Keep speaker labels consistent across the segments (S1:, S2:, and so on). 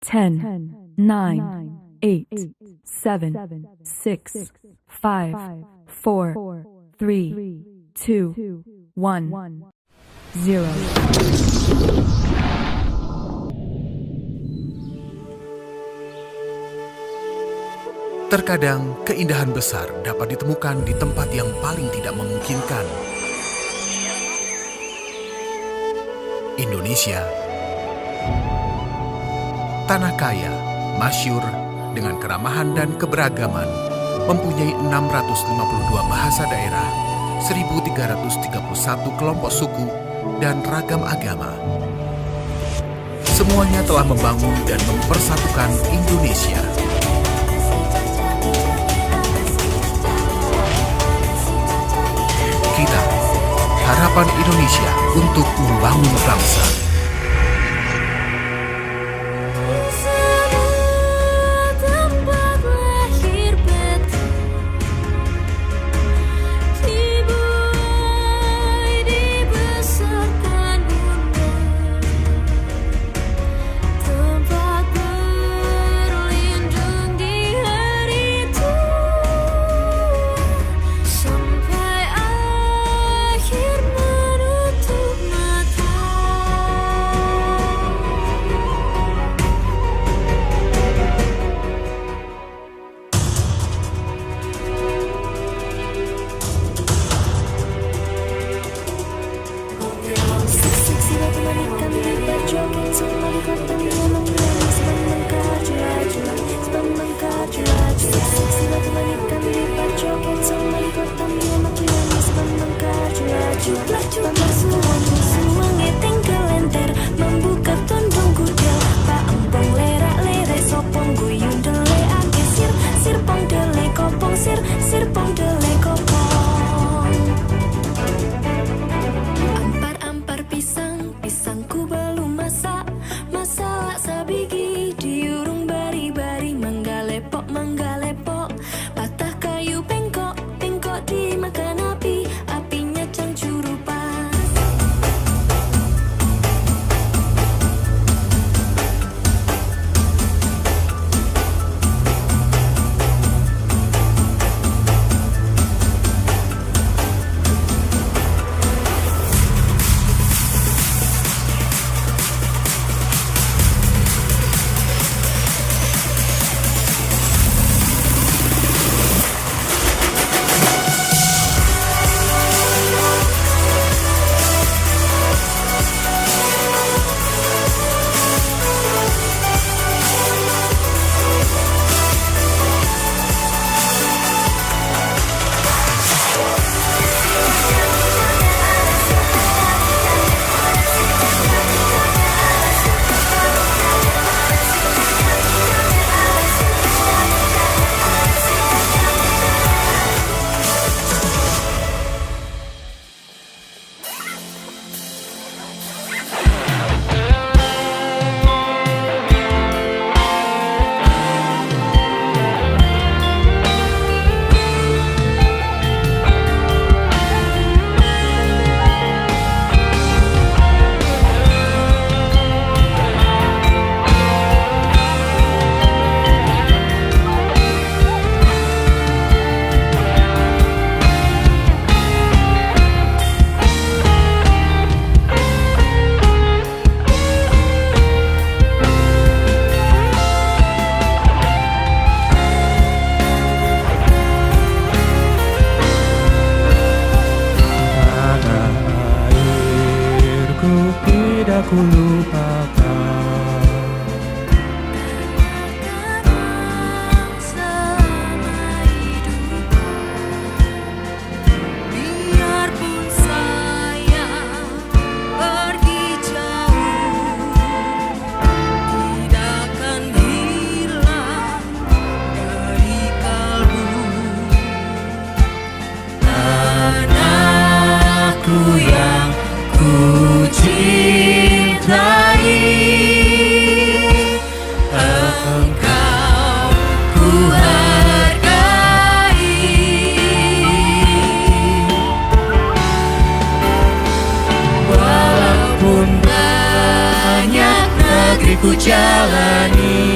S1: 10, 9, 8, 7, 6, 5, 4, 3, 2, 1, 0.
S2: Terkadang keindahan besar dapat ditemukan di tempat yang paling tidak memungkinkan. Indonesia, tanah kaya, masyhur dengan keramahan dan keberagaman, mempunyai 652 bahasa daerah, 1331 kelompok suku, dan ragam agama. Semuanya telah membangun dan mempersatukan Indonesia. Kita, harapan Indonesia untuk membangun bangsa.
S3: Membuka tondong gudel, Pak Empong lerak lere sopong guyung dele ake sir pong dele kopong sir pong dele kopong. Ampar pisangku belum masak sabigi diurung bari manggalepok patah kayu pengkok dimakan apinya cangcurupan.
S4: Tidak ku lupakan.
S3: Selama hidupku, biarpun saya pergi jauh, tidak akan hilang dari kalbu. Anakku yang ku cintai, engkau ku hargai. Walaupun banyak negeri ku jalani,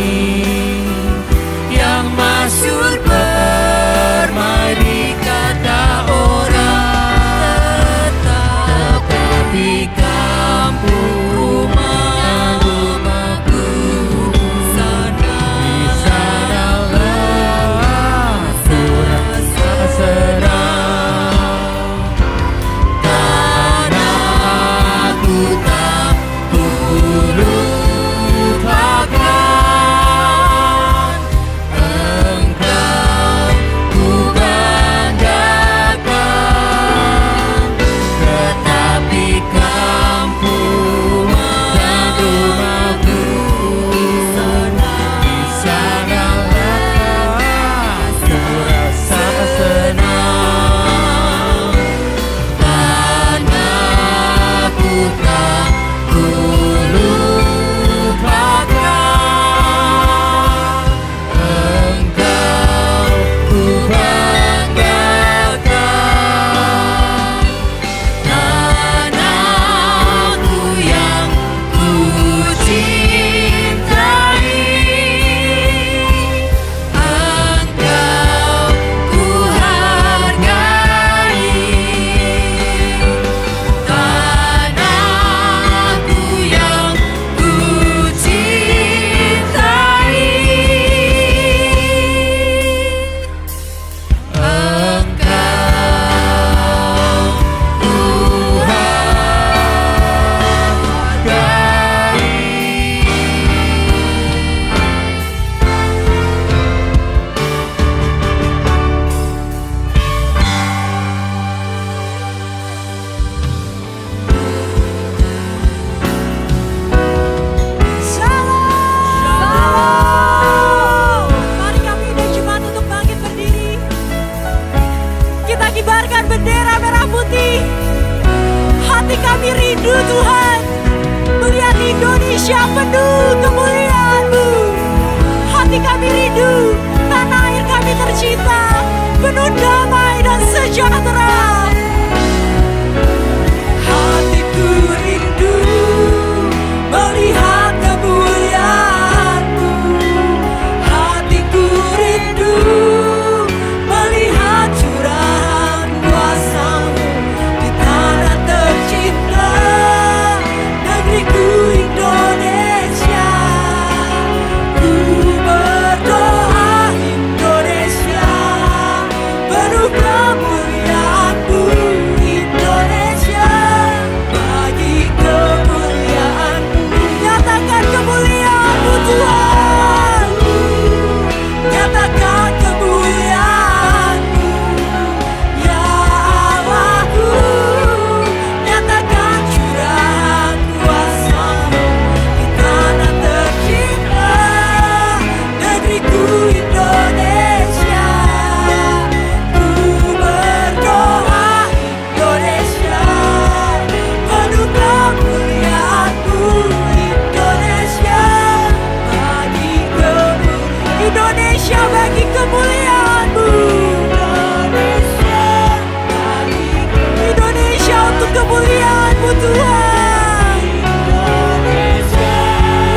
S5: rindu, tanah air kami tercinta, penuh damai dan sejahtera. Hatiku rindu melihat kemuliaan-Mu. Hatiku rindu melihat curahan kuasa-Mu di tanah tercinta, negeriku Indonesia. Ku berdoa Indonesia, penuh kemuliaan-Mu Indonesia. Bagi kemuliaan-Mu, nyatakan kemuliaan-Mu Tuhan. Nyatakan kemuliaan-Mu ya Allahku. Nyatakan curahan kuasa-Mu di tanah tercinta, negeriku Indonesia. Ku berdoa Indonesia, penuh kemuliaan-Mu Indonesia. Bagi Indonesia, bagi kemuliaan-Mu Indonesia. Bagi Indonesia, untuk kemuliaan-Mu Tuhan Indonesia.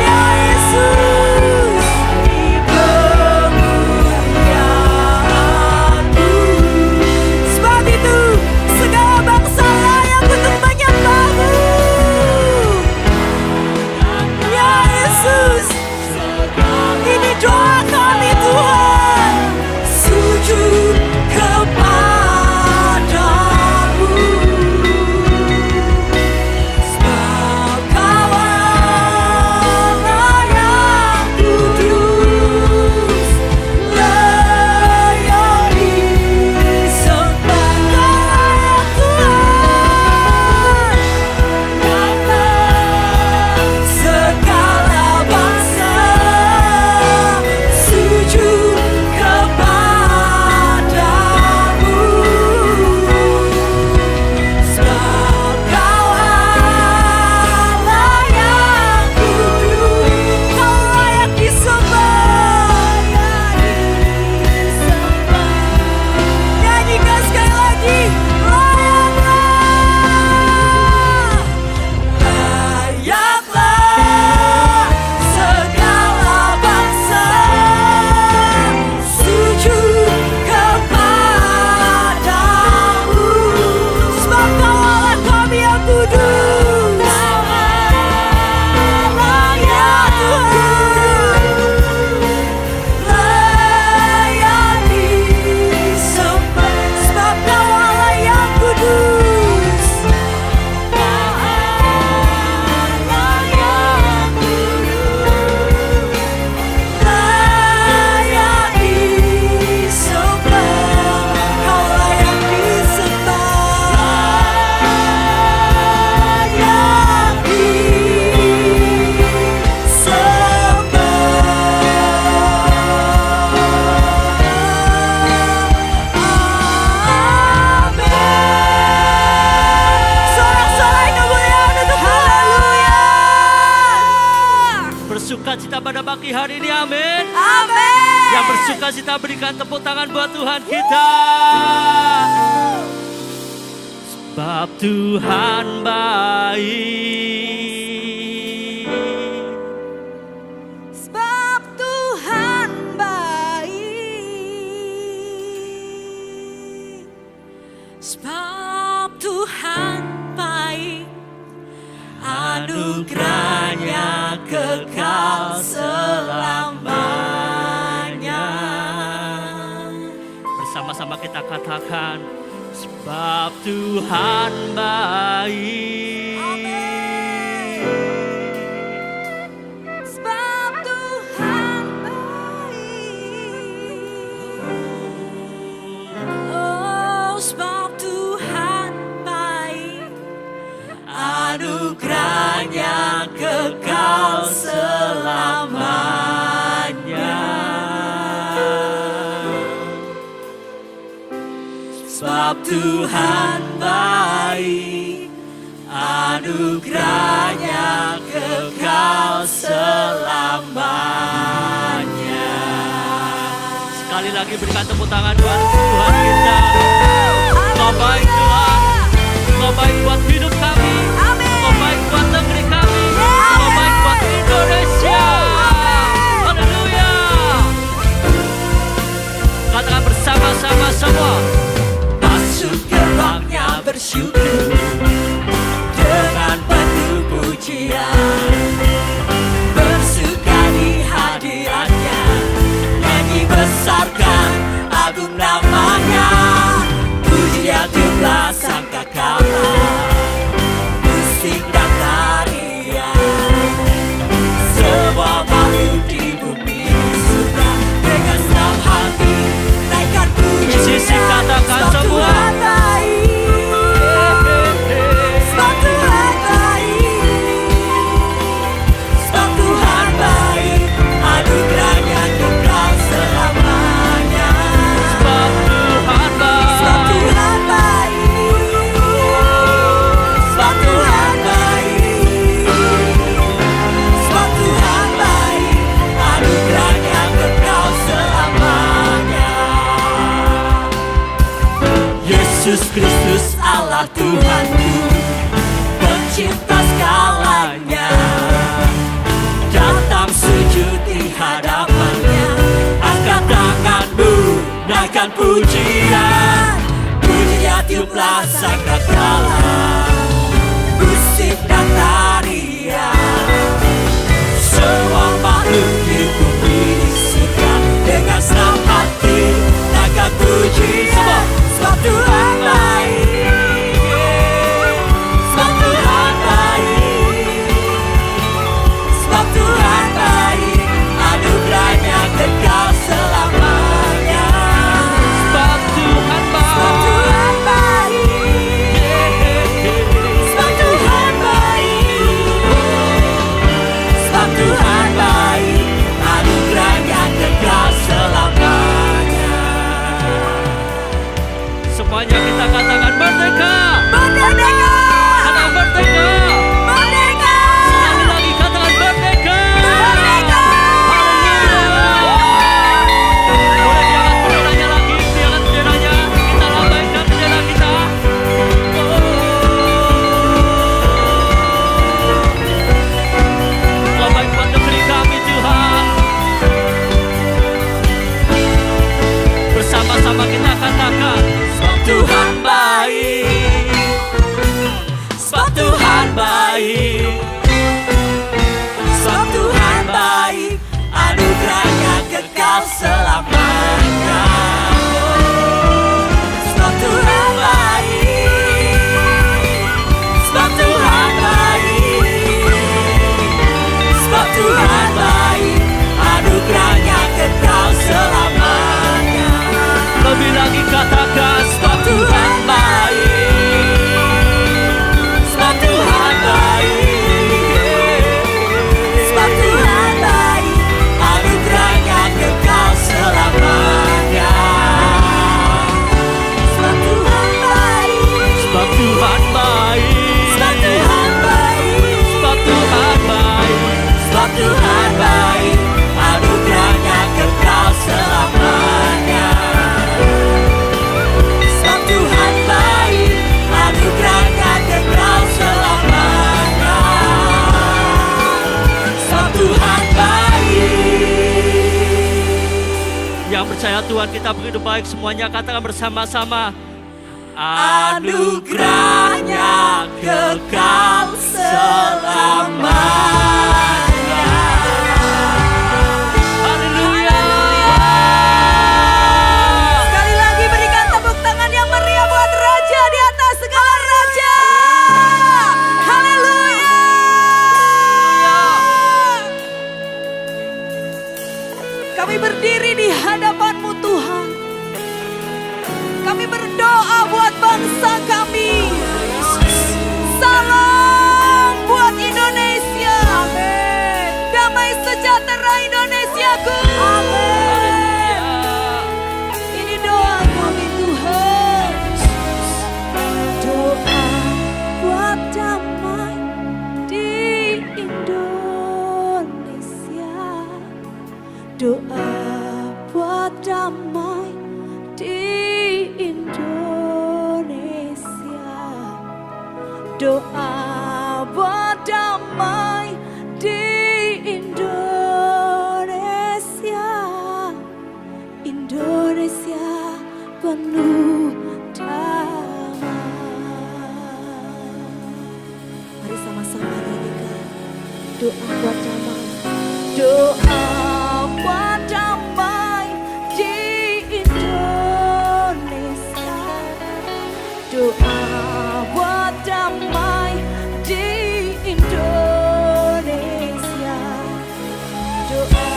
S5: Ya Yesus, kemuliaan-Mu. Sebab itu segala bangsa layak untuk menyembah-Mu. Ya Yesus, ini doa kami Tuhan, sujud kepadamu. Sebab Kau Allah yang kudus, layak disembah. Kau layak Tuhan, segala bangsa sujud kepadamu. Sebab Kau Allah yang kudus, Kau layak disembah. Nyanyikan sekali lagi, layaklah segala bangsa sujud kepadamu. Sebab Kau Allah kami yang kudus, layak Tuhan, layak disembah. Sebab Kau Allah yang kudus, layak disembah. Kau layak disembah, layak disembah. Amin. Sorak-sorai kemuliaan untuk Haleluya.
S6: Bersuka cita pada pagi hari ini, amin.
S5: Amin.
S6: Yang bersuka cita berikan tepuk tangan buat Tuhan kita. Sebab Tuhan baik.
S5: Sebab Tuhan baik. Sebab Tuhan baik, anugerahnya kekal selamanya.
S6: Bersama-sama kita katakan, sebab Tuhan baik.
S5: Sebab Tuhan baik. Oh, sebab Tuhan baik, anugerahnya kekal selamanya. Sebab Tuhan baik, anugerahnya kekal selamanya.
S6: Sekali lagi berikan tepuk tangan buat Tuhan kita. Kau baik Tuhan. Kau baik buat hidup kami. Kau baik buat negeri kami. Kau baik buat Indonesia. Haleluya. Katakan bersama-sama semua. Masuk gerbangnya bersyukur dengan penuh pujian. Bersuka di hadiratnya. Nyanyi besarkan agung namanya. Puji dia jumlah sangkakala. Musik dan tarian. Semua makhluk di bumi surga dengan senang hati naikkan puji. Sisi katakan semua. Yesus Kristus Allah Tuhanku, pencipta segalanya, datang sujud di hadapannya. Angkat tanganmu, naikkan pujian. Puji dia tiuplah sangkakala. Musik dan tarian. Semua makhluk di bumi di surga dengan senang hati naikkan puji. Sebab Tuhan baik, sebab Tuhan baik, sebab Tuhan baik, anugerahnya kekal selamanya. Sebab Tuhan baik, sebab Tuhan baik, sebab Tuhan baik, sebab Tuhan baik, anugerahnya kekal selamanya. Semuanya kita katakan merdeka. Merdeka. Katakan merdeka. Merdeka. Sekali lagi katakan merdeka. Merdeka. Haleluya. Boleh diangkat benderanya lagi, diangkat benderanya. Kita lambaikan bendera kita. Kau baik buat negeri kami Tuhan. Bersama-sama kita katakan. Tuhan baik, sebab Tuhan baik, sebab Tuhan baik, anugerahnya kekal selamanya. Sebab Tuhan baik, sebab Tuhan baik, sebab Tuhan baik, anugerahnya kekal selamanya. Lebih lagi katakan. Tuhan baik, sebab Tuhan baik, sebab Tuhan baik, anugerahnya kekal selamanya. Sebab Tuhan baik, sebab Tuhan baik, sebab Tuhan baik, sebab Tuhan baik, sebab Tuhan baik, anugerahnya kekal selamanya. Tuhan baik, anugerahnya kekal selamanya. Sebab Tuhan baik. Yang percaya Tuhan kita begitu baik, semuanya katakan bersama-sama. Anugerahnya kekal selamanya.
S5: Kami berdiri di hadapan-Mu Tuhan. Kami berdoa buat bangsa kami. Salam buat Indonesia. Amin.
S3: buat damai di Indonesia. Doa buat damai di Indonesia. Indonesia penuh damai. Mari sama-sama nyanyikan doa buat damai. Doa buat damai di Indonesia. Doa buat damai di Indonesia. Doa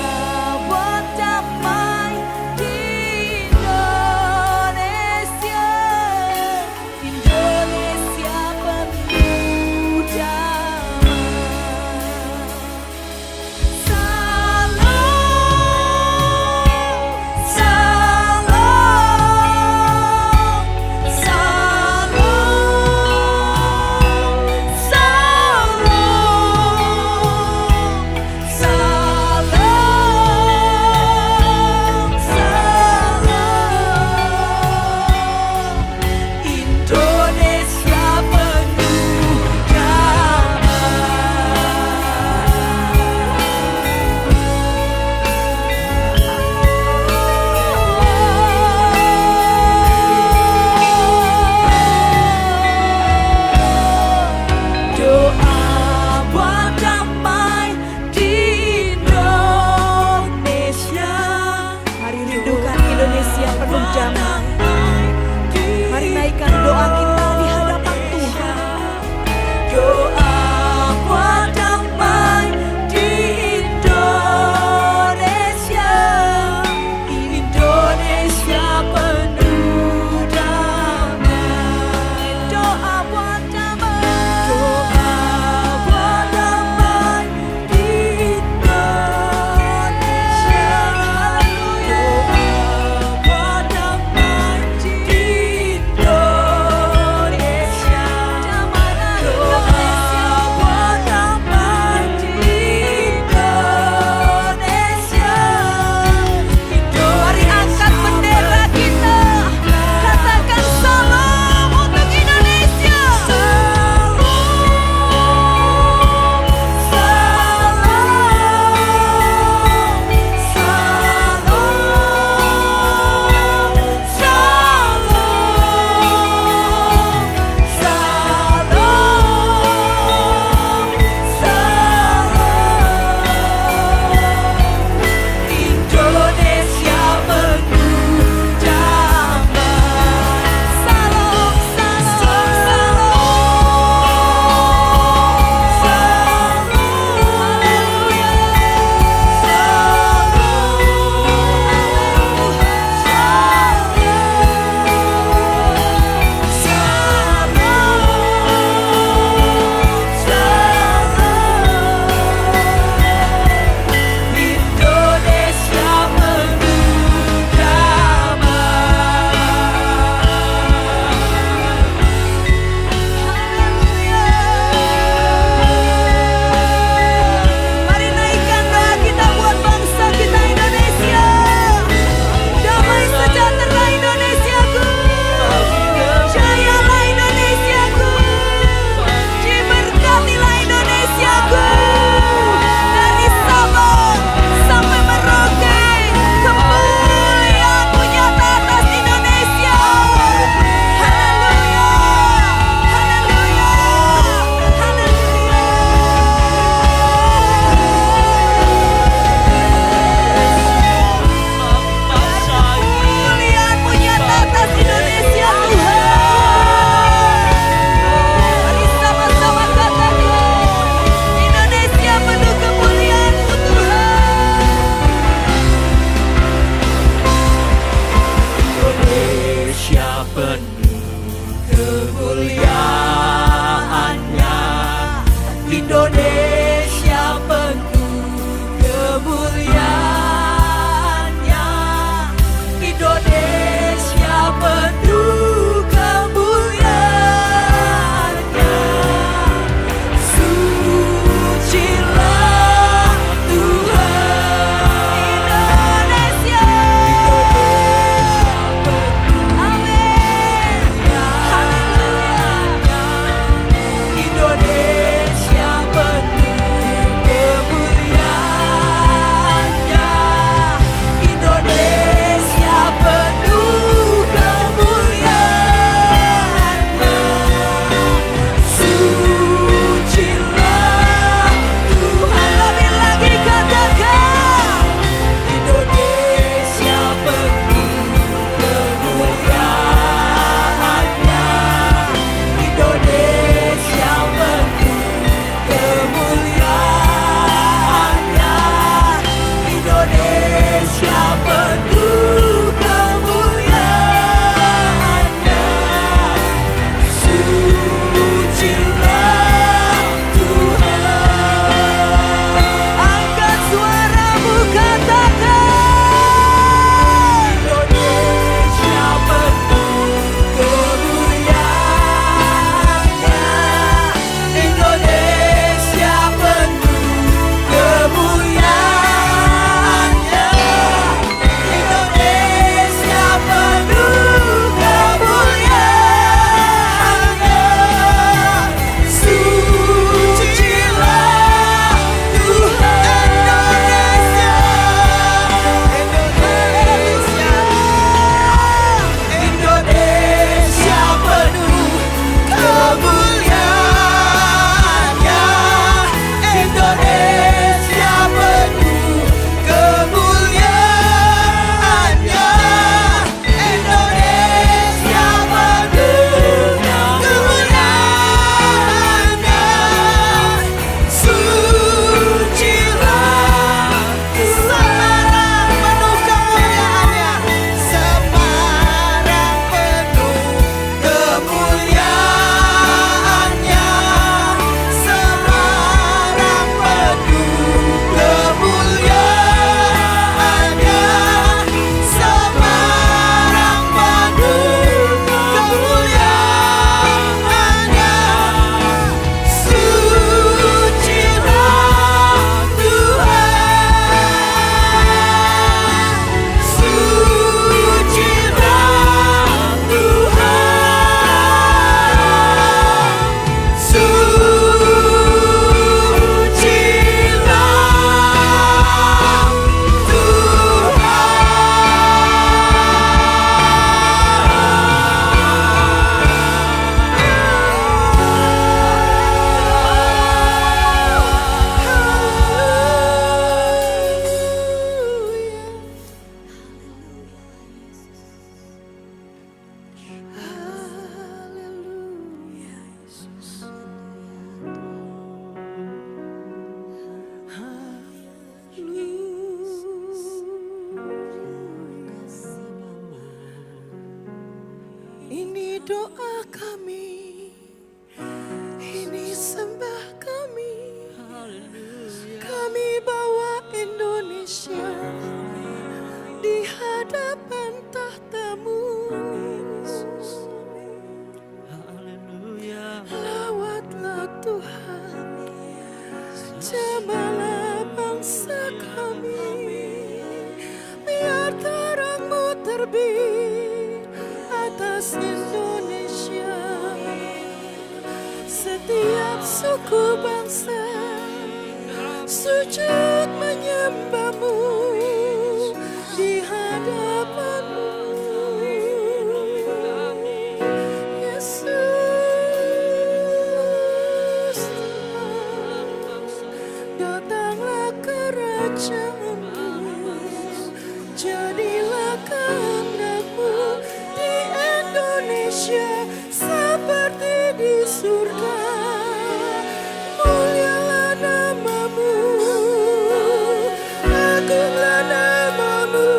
S3: buat damai di Indonesia. Indonesia penuh damai.
S5: Ini doa kami, ini sembah kami. Kami bawa Indonesia di hadapan tahta-Mu. Lawatlah Tuhan, jamalah bangsa kami. Biar terang-Mu terbit atas Indonesia. Setiap suku bangsa sujud menyembah-Mu di hadapan-Mu. Yesus Tuhan, datanglah kerajaan-Mu, jadilah kehendak-Mu di Indonesia seperti di surga. Mulialah nama-Mu, agunglah nama-Mu,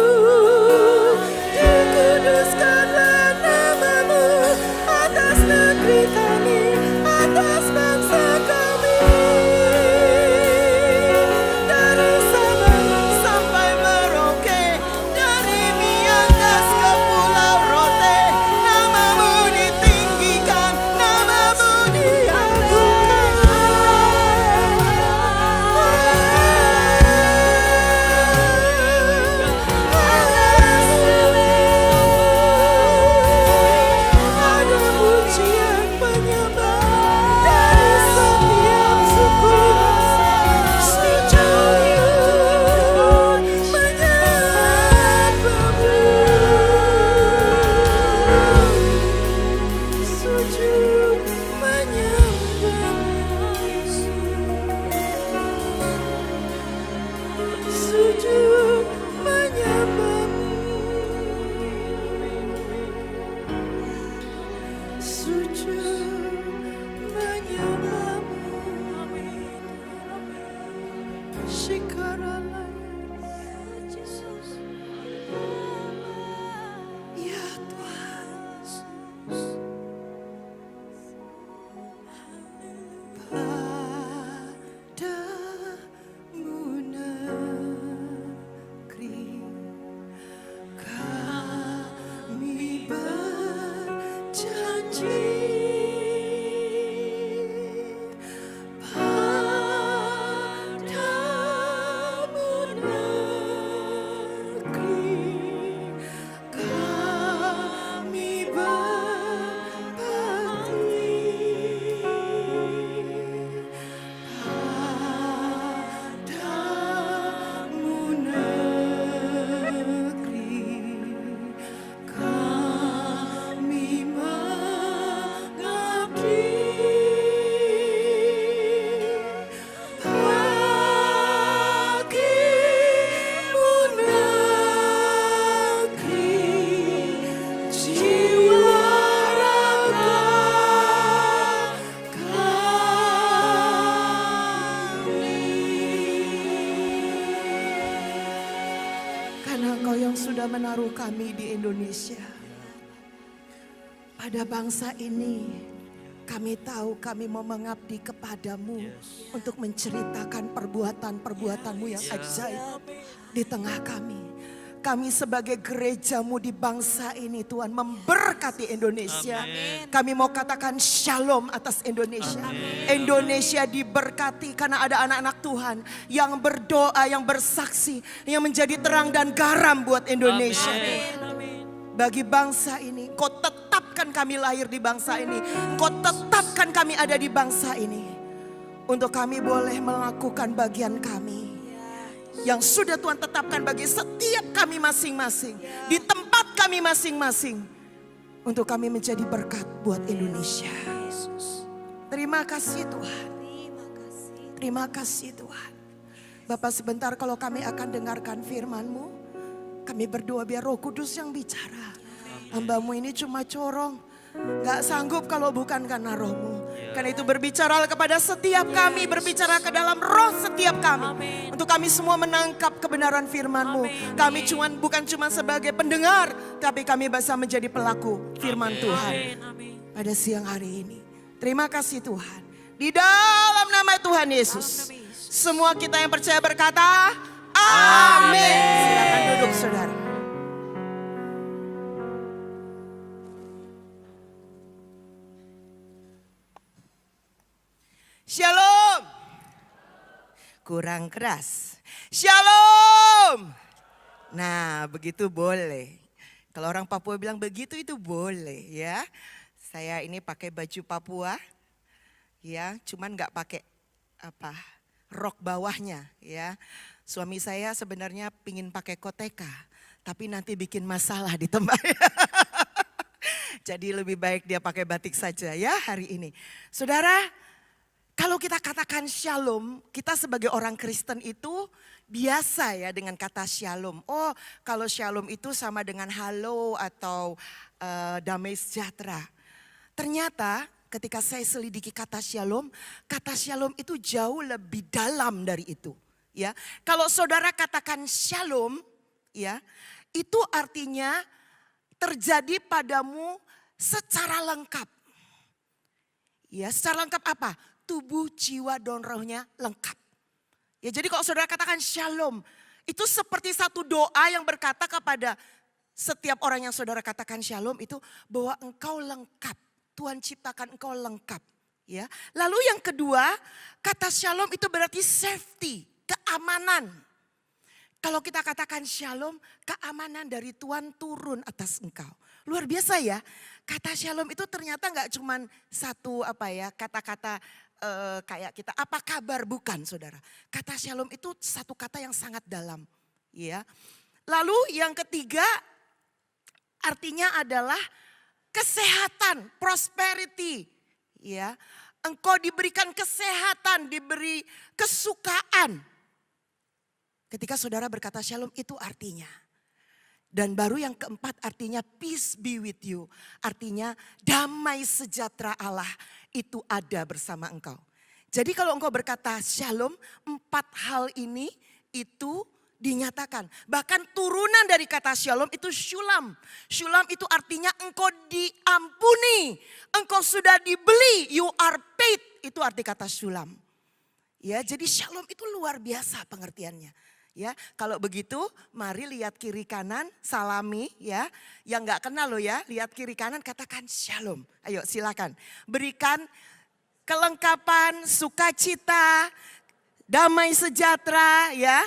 S5: dikuduskanlah nama-Mu atas negeri kami, atas bangsa kami. Dari Sabang sampai Merauke, dari Miangas ke Pulau Rote, nama-Mu ditinggikan, nama-Mu ada pujian penyembah dari setiap suku bangsa. Sujud menyembah-Mu, sujud menyembah-Mu, sujud menyembah-Mu, sujud menyembah-Mu. Shikarala Yesus, ya Tuhan. Padamu negeri kami berjanji. Padamu negeri kami berbakti. Padamu negeri kami mengabdi. Bagimu negeri jiwa raga kami. Karena Engkau yang sudah menaruh kami di Indonesia, pada bangsa ini, kami tahu kami mau mengabdi kepadamu untuk menceritakan perbuatan-perbuatan-Mu yang ajaib di tengah kami. Kami sebagai gereja-Mu di bangsa ini Tuhan memberkati Indonesia. Kami mau katakan shalom atas Indonesia. Indonesia diberkati karena ada anak-anak Tuhan yang berdoa, yang bersaksi, yang menjadi terang dan garam buat Indonesia. Bagi bangsa ini, Kau tetapkan kami lahir di bangsa ini. Kau tetapkan kami ada di bangsa ini. Untuk kami boleh melakukan bagian kami yang sudah Tuhan tetapkan bagi setiap kami masing-masing. Di tempat kami masing-masing. Untuk kami menjadi berkat buat Indonesia. Terima kasih Tuhan. Terima kasih Tuhan. Bapak sebentar kalau kami akan dengarkan firman-Mu. Kami berdoa biar Roh Kudus yang bicara. Hamba-Mu ini cuma corong. Gak sanggup kalau bukan karena Roh-Mu. karena itu berbicaralah kepada setiap kami, berbicara ke dalam roh setiap kami. Untuk kami semua menangkap kebenaran firman-Mu. Kami bukan cuma sebagai pendengar, tapi kami bisa menjadi pelaku firman Tuhan pada siang hari ini. Terima kasih Tuhan. Di dalam nama Tuhan Yesus, semua kita yang percaya berkata, amin. Silakan duduk saudara. Shalom. Kurang keras. Shalom. Nah, begitu boleh. Kalau orang Papua bilang begitu itu boleh ya. Saya ini pakai baju Papua. Ya, cuman nggak pakai rok bawahnya ya. Suami saya sebenarnya pingin pakai koteka, tapi nanti bikin masalah di tempat. Jadi lebih baik dia pakai batik saja ya hari ini. Saudara, kalau kita katakan shalom, kita sebagai orang Kristen itu biasa ya dengan kata shalom. Oh, kalau shalom itu sama dengan halo atau damai sejahtera. Ternyata ketika saya selidiki kata shalom itu jauh lebih dalam dari itu. Ya, kalau saudara katakan shalom, ya, itu artinya terjadi padamu secara lengkap. Ya, secara lengkap apa? Tubuh, jiwa, dan rohnya lengkap. Ya, jadi kalau saudara katakan shalom, itu seperti satu doa yang berkata kepada setiap orang yang saudara katakan shalom itu bahwa engkau lengkap. Tuhan ciptakan engkau lengkap. Ya. Lalu yang kedua, kata shalom itu berarti safety, keamanan. Kalau kita katakan shalom, keamanan dari Tuhan turun atas engkau. Luar biasa ya. Kata shalom itu ternyata nggak cuma satu kata-kata kayak kita apa kabar, bukan saudara. Kata shalom itu satu kata yang sangat dalam. Ya. Lalu yang ketiga artinya adalah kesehatan, prosperity. Ya. Engkau diberikan kesehatan, diberi kesukaan. Ketika saudara berkata shalom itu artinya. Dan baru yang keempat artinya peace be with you. Artinya damai sejahtera Allah itu ada bersama engkau. Jadi kalau engkau berkata shalom, 4 hal ini itu dinyatakan. Bahkan turunan dari kata shalom itu shulam. Shulam itu artinya engkau diampuni. Engkau sudah dibeli, you are paid. Itu arti kata shulam. Ya, jadi shalom itu luar biasa pengertiannya. Ya, kalau begitu mari lihat kiri kanan, salami ya. Yang gak kenal loh ya, lihat kiri kanan katakan shalom. Ayo silakan. Berikan kelengkapan, sukacita, damai sejahtera ya.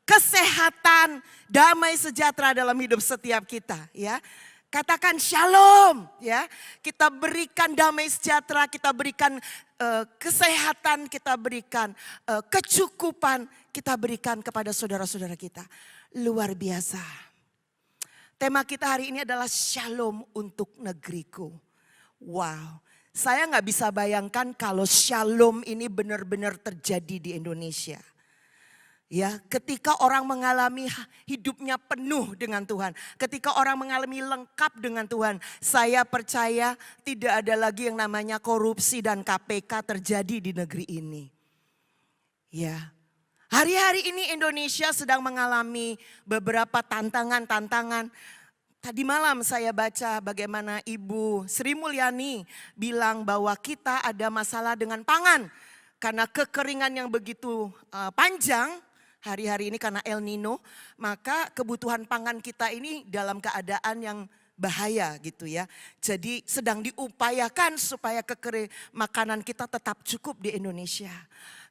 S5: Kesehatan, damai sejahtera dalam hidup setiap kita ya. Katakan shalom ya. Kita berikan damai sejahtera, kita berikan kesehatan, kita berikan kecukupan, kita berikan kepada saudara-saudara kita. Luar biasa. Tema kita hari ini adalah shalom untuk negeriku. Wow, saya gak bisa bayangkan kalau shalom ini benar-benar terjadi di Indonesia. Ya, ketika orang mengalami hidupnya penuh dengan Tuhan, ketika orang mengalami lengkap dengan Tuhan, saya percaya tidak ada lagi yang namanya korupsi dan KPK terjadi di negeri ini. Ya, hari-hari ini Indonesia sedang mengalami beberapa tantangan-tantangan. Tadi malam saya baca bagaimana Ibu Sri Mulyani bilang bahwa kita ada masalah dengan pangan. Karena kekeringan yang begitu panjang, hari-hari ini karena El Nino, maka kebutuhan pangan kita ini dalam keadaan yang bahaya gitu ya. Jadi sedang diupayakan supaya makanan kita tetap cukup di Indonesia.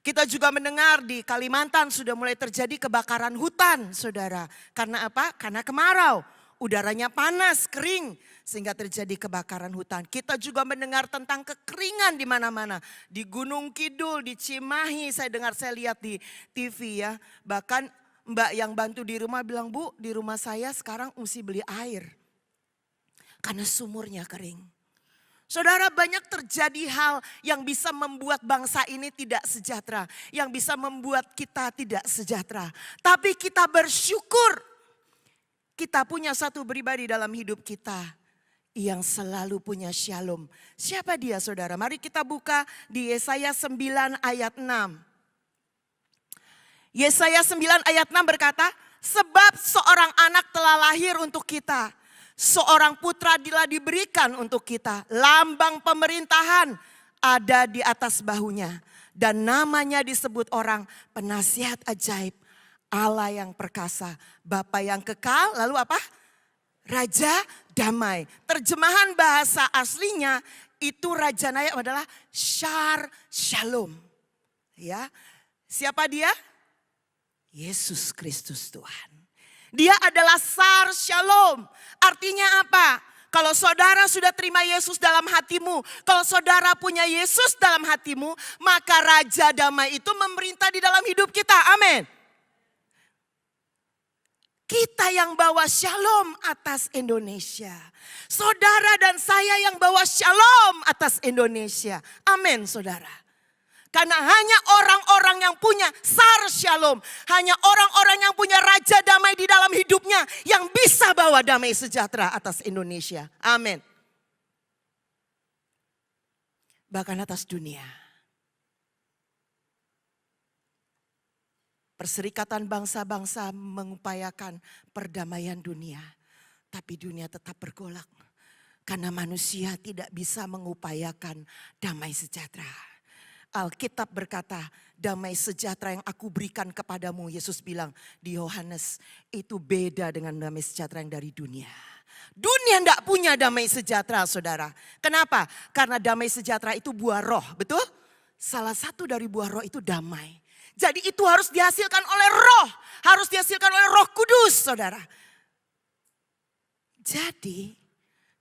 S5: Kita juga mendengar di Kalimantan sudah mulai terjadi kebakaran hutan, saudara. Karena apa? Karena kemarau. Udaranya panas, kering, sehingga terjadi kebakaran hutan. Kita juga mendengar tentang kekeringan di mana-mana. Di Gunung Kidul, di Cimahi, saya lihat di TV ya. Bahkan mbak yang bantu di rumah bilang, Bu, di rumah saya sekarang mesti beli air. Karena sumurnya kering. Saudara, banyak terjadi hal yang bisa membuat bangsa ini tidak sejahtera. Yang bisa membuat kita tidak sejahtera. Tapi kita bersyukur. Kita punya satu pribadi dalam hidup kita yang selalu punya shalom. Siapa dia saudara? Mari kita buka di Yesaya 9 ayat 6. Yesaya 9 ayat 6 berkata, sebab seorang anak telah lahir untuk kita. Seorang putra telah diberikan untuk kita. Lambang pemerintahan ada di atas bahunya. Dan namanya disebut orang penasihat ajaib. Allah yang perkasa, Bapa yang kekal, lalu apa? Raja damai. Terjemahan bahasa aslinya itu Raja Naya adalah Shar Shalom. Ya, siapa dia? Yesus Kristus Tuhan. Dia adalah Shar Shalom. Artinya apa? Kalau saudara sudah terima Yesus dalam hatimu, kalau saudara punya Yesus dalam hatimu, maka Raja Damai itu memerintah di dalam hidup kita. Amin. Kita yang bawa shalom atas Indonesia. Saudara dan saya yang bawa shalom atas Indonesia. Amin saudara. Karena hanya orang-orang yang punya Shar Shalom. Hanya orang-orang yang punya Raja Damai di dalam hidupnya. Yang bisa bawa damai sejahtera atas Indonesia. Amin. Bahkan atas dunia. Perserikatan bangsa-bangsa mengupayakan perdamaian dunia. Tapi dunia tetap bergolak. Karena manusia tidak bisa mengupayakan damai sejahtera. Alkitab berkata, damai sejahtera yang aku berikan kepadamu, Yesus bilang di Yohanes, itu beda dengan damai sejahtera yang dari dunia. Dunia tidak punya damai sejahtera saudara. Kenapa? Karena damai sejahtera itu buah roh, betul? Salah satu dari buah roh itu damai. Jadi itu harus dihasilkan oleh roh. Harus dihasilkan oleh Roh Kudus saudara. Jadi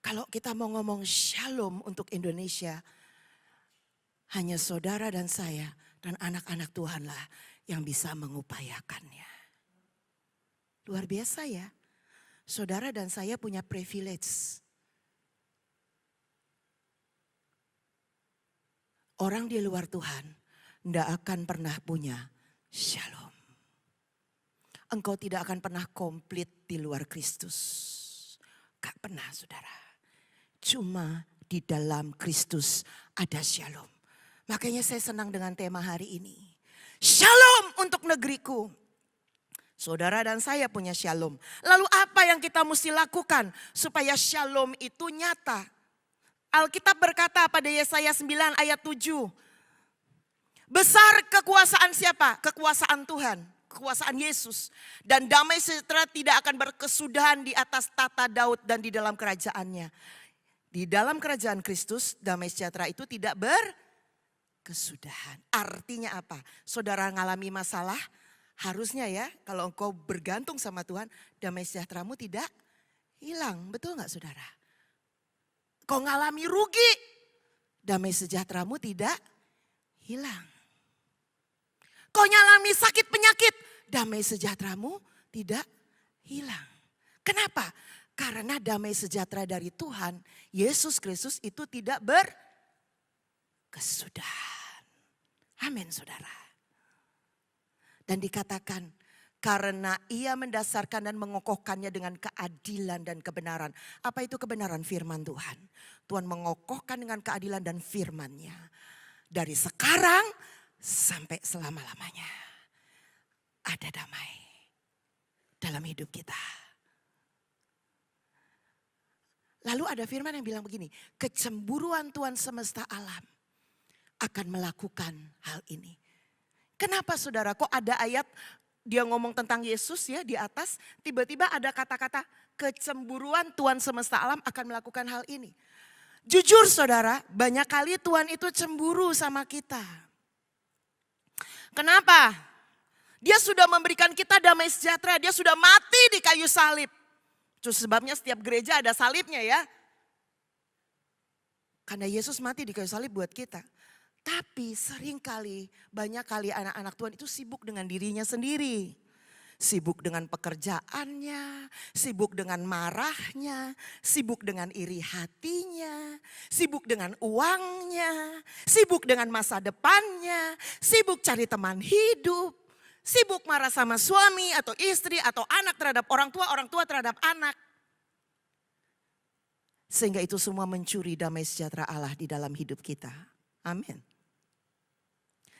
S5: kalau kita mau ngomong shalom untuk Indonesia, hanya saudara dan saya dan anak-anak Tuhanlah yang bisa mengupayakannya. Luar biasa ya. Saudara dan saya punya privilege. Orang di luar Tuhan tidak akan pernah punya shalom. Engkau tidak akan pernah komplit di luar Kristus. Gak pernah saudara. Cuma di dalam Kristus ada shalom. Makanya saya senang dengan tema hari ini. Shalom untuk negeriku. Saudara dan saya punya shalom. Lalu apa yang kita mesti lakukan supaya shalom itu nyata? Alkitab berkata pada Yesaya 9 ayat 7. Besar kekuasaan siapa? Kekuasaan Tuhan. Kekuasaan Yesus. Dan damai sejahtera tidak akan berkesudahan di atas tata Daud dan di dalam kerajaannya. Di dalam kerajaan Kristus damai sejahtera itu tidak berkesudahan. Artinya apa? Saudara ngalami masalah, harusnya ya kalau engkau bergantung sama Tuhan, damai sejahteramu tidak hilang. Betul gak saudara? Kau ngalami rugi, damai sejahteramu tidak hilang. Kau ngalami sakit penyakit, damai sejahteramu tidak hilang. Kenapa? Karena damai sejahtera dari Tuhan, Yesus Kristus itu tidak berkesudahan. Amin saudara. Dan dikatakan karena ia mendasarkan dan mengokohkannya dengan keadilan dan kebenaran. Apa itu kebenaran? Firman Tuhan. Tuhan mengokohkan dengan keadilan dan firman-Nya. Dari sekarang sampai selama-lamanya. Ada damai dalam hidup kita. Lalu ada firman yang bilang begini, kecemburuan Tuhan semesta alam akan melakukan hal ini. Kenapa saudara? Kok ada ayat dia ngomong tentang Yesus ya di atas, tiba-tiba ada kata-kata kecemburuan Tuhan semesta alam akan melakukan hal ini. Jujur saudara, banyak kali Tuhan itu cemburu sama kita. Kenapa? Dia sudah memberikan kita damai sejahtera, dia sudah mati di kayu salib. Itu sebabnya setiap gereja ada salibnya ya. Karena Yesus mati di kayu salib buat kita. Tapi seringkali, banyak kali anak-anak Tuhan itu sibuk dengan dirinya sendiri. Sibuk dengan pekerjaannya, sibuk dengan marahnya, sibuk dengan iri hatinya, sibuk dengan uangnya, sibuk dengan masa depannya, sibuk cari teman hidup, sibuk marah sama suami atau istri atau anak terhadap orang tua terhadap anak. Sehingga itu semua mencuri damai sejahtera Allah di dalam hidup kita. Amin.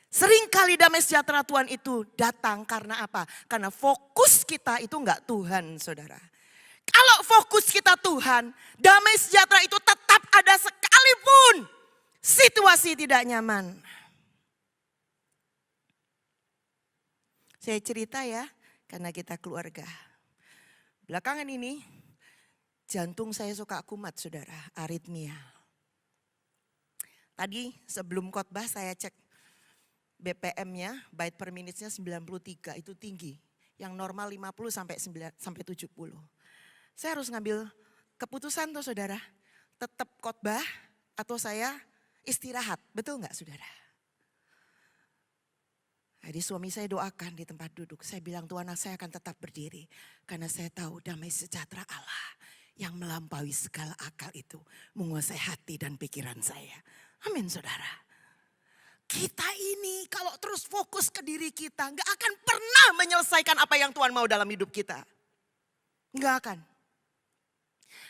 S5: Seringkali damai sejahtera Tuhan itu datang karena apa? Karena fokus kita itu enggak Tuhan, saudara. Kalau fokus kita Tuhan, damai sejahtera itu tetap ada sekalipun situasi tidak nyaman. Saya cerita ya, karena kita keluarga. Belakangan ini, jantung saya suka kumat, saudara, aritmia. Tadi sebelum khotbah saya cek BPM-nya, beat per minute-nya 93, itu tinggi. Yang normal 50 sampai 70. Saya harus ngambil keputusan tuh saudara, tetap khotbah atau saya istirahat, betul nggak saudara? Jadi suami saya doakan di tempat duduk, saya bilang Tuhan saya akan tetap berdiri. Karena saya tahu damai sejahtera Allah yang melampaui segala akal itu menguasai hati dan pikiran saya. Amin saudara. Kita ini kalau terus fokus ke diri kita nggak akan pernah menyelesaikan apa yang Tuhan mau dalam hidup kita. Nggak akan.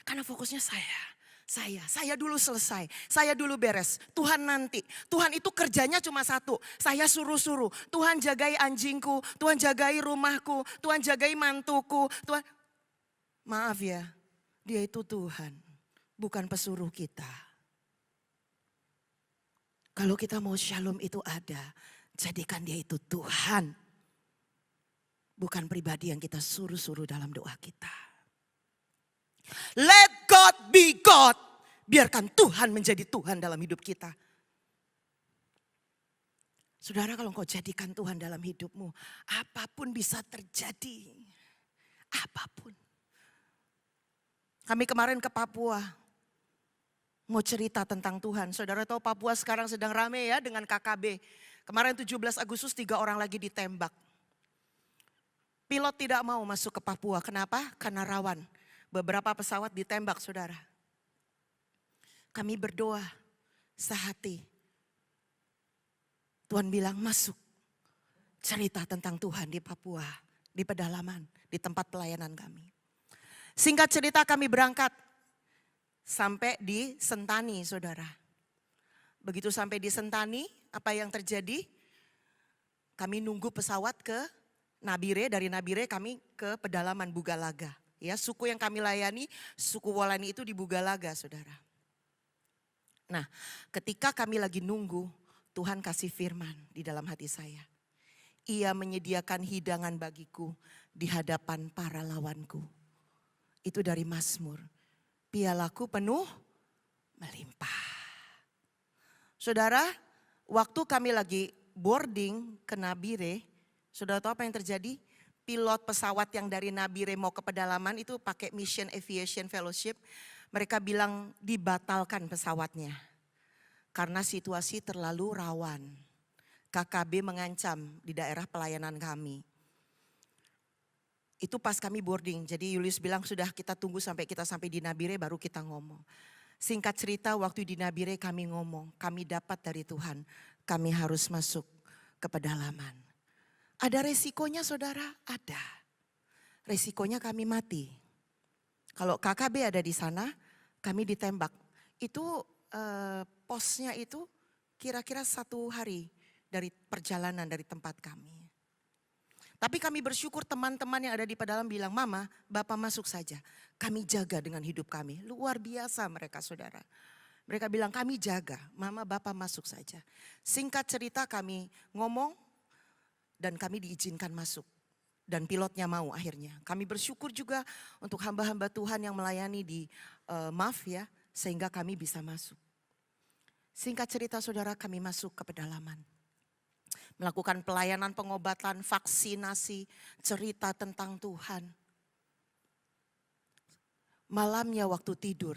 S5: Karena fokusnya saya dulu selesai, saya dulu beres, Tuhan nanti. Tuhan itu kerjanya cuma satu, saya suruh-suruh. Tuhan jagai anjingku, Tuhan jagai rumahku, Tuhan jagai mantuku. Tuhan, maaf ya, dia itu Tuhan, bukan pesuruh kita. Kalau kita mau shalom itu ada, jadikan dia itu Tuhan. Bukan pribadi yang kita suruh-suruh dalam doa kita. Let God be God. Biarkan Tuhan menjadi Tuhan dalam hidup kita. Saudara, kalau engkau jadikan Tuhan dalam hidupmu, apapun bisa terjadi. Apapun. Kami kemarin ke Papua. Mau cerita tentang Tuhan. Saudara tahu Papua sekarang sedang rame ya dengan KKB. Kemarin 17 Agustus 3 orang lagi ditembak. Pilot tidak mau masuk ke Papua. Kenapa? Karena rawan. Beberapa pesawat ditembak saudara. Kami berdoa sehati. Tuhan bilang masuk. Cerita tentang Tuhan di Papua. Di pedalaman. Di tempat pelayanan kami. Singkat cerita kami berangkat. Sampai di Sentani saudara. Begitu sampai di Sentani, apa yang terjadi? Kami nunggu pesawat ke Nabire, dari Nabire kami ke pedalaman Bugalaga. Ya, suku yang kami layani, suku Wolani itu di Bugalaga saudara. Nah, ketika kami lagi nunggu, Tuhan kasih firman di dalam hati saya. Ia menyediakan hidangan bagiku di hadapan para lawanku. Itu dari Mazmur. Pialaku penuh melimpah. Saudara, waktu kami lagi boarding ke Nabire, saudara tahu apa yang terjadi? Pilot pesawat yang dari Nabire mau ke pedalaman itu pakai Mission Aviation Fellowship. Mereka bilang dibatalkan pesawatnya. Karena situasi terlalu rawan. KKB mengancam di daerah pelayanan kami. Itu pas kami boarding, jadi Julius bilang sudah kita tunggu sampai kita sampai di Nabire baru kita ngomong. Singkat cerita waktu di Nabire kami ngomong, kami dapat dari Tuhan, kami harus masuk ke pedalaman. Ada resikonya saudara? Ada. Resikonya kami mati. Kalau KKB ada di sana, kami ditembak. Itu posnya itu kira-kira 1 hari dari perjalanan dari tempat kami. Tapi kami bersyukur teman-teman yang ada di pedalaman bilang, Mama, Bapak masuk saja. Kami jaga dengan hidup kami. Luar biasa mereka saudara. Mereka bilang kami jaga, Mama Bapak masuk saja. Singkat cerita kami ngomong dan kami diizinkan masuk. Dan pilotnya mau akhirnya. Kami bersyukur juga untuk hamba-hamba Tuhan yang melayani di MAF ya. Sehingga kami bisa masuk. Singkat cerita saudara kami masuk ke pedalaman. Melakukan pelayanan pengobatan, vaksinasi, cerita tentang Tuhan. Malamnya waktu tidur,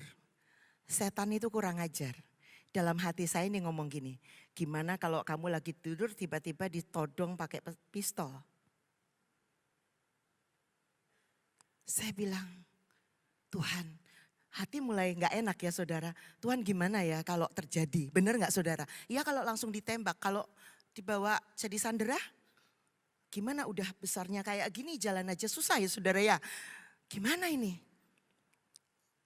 S5: setan itu kurang ajar. Dalam hati saya ini ngomong gini, gimana kalau kamu lagi tidur tiba-tiba ditodong pakai pistol? Saya bilang, Tuhan, hati mulai gak enak ya saudara. Tuhan gimana ya kalau terjadi, benar gak saudara? Ya kalau langsung ditembak, kalau dibawa jadi sandera, gimana udah besarnya kayak gini jalan aja susah ya saudara ya. Gimana ini?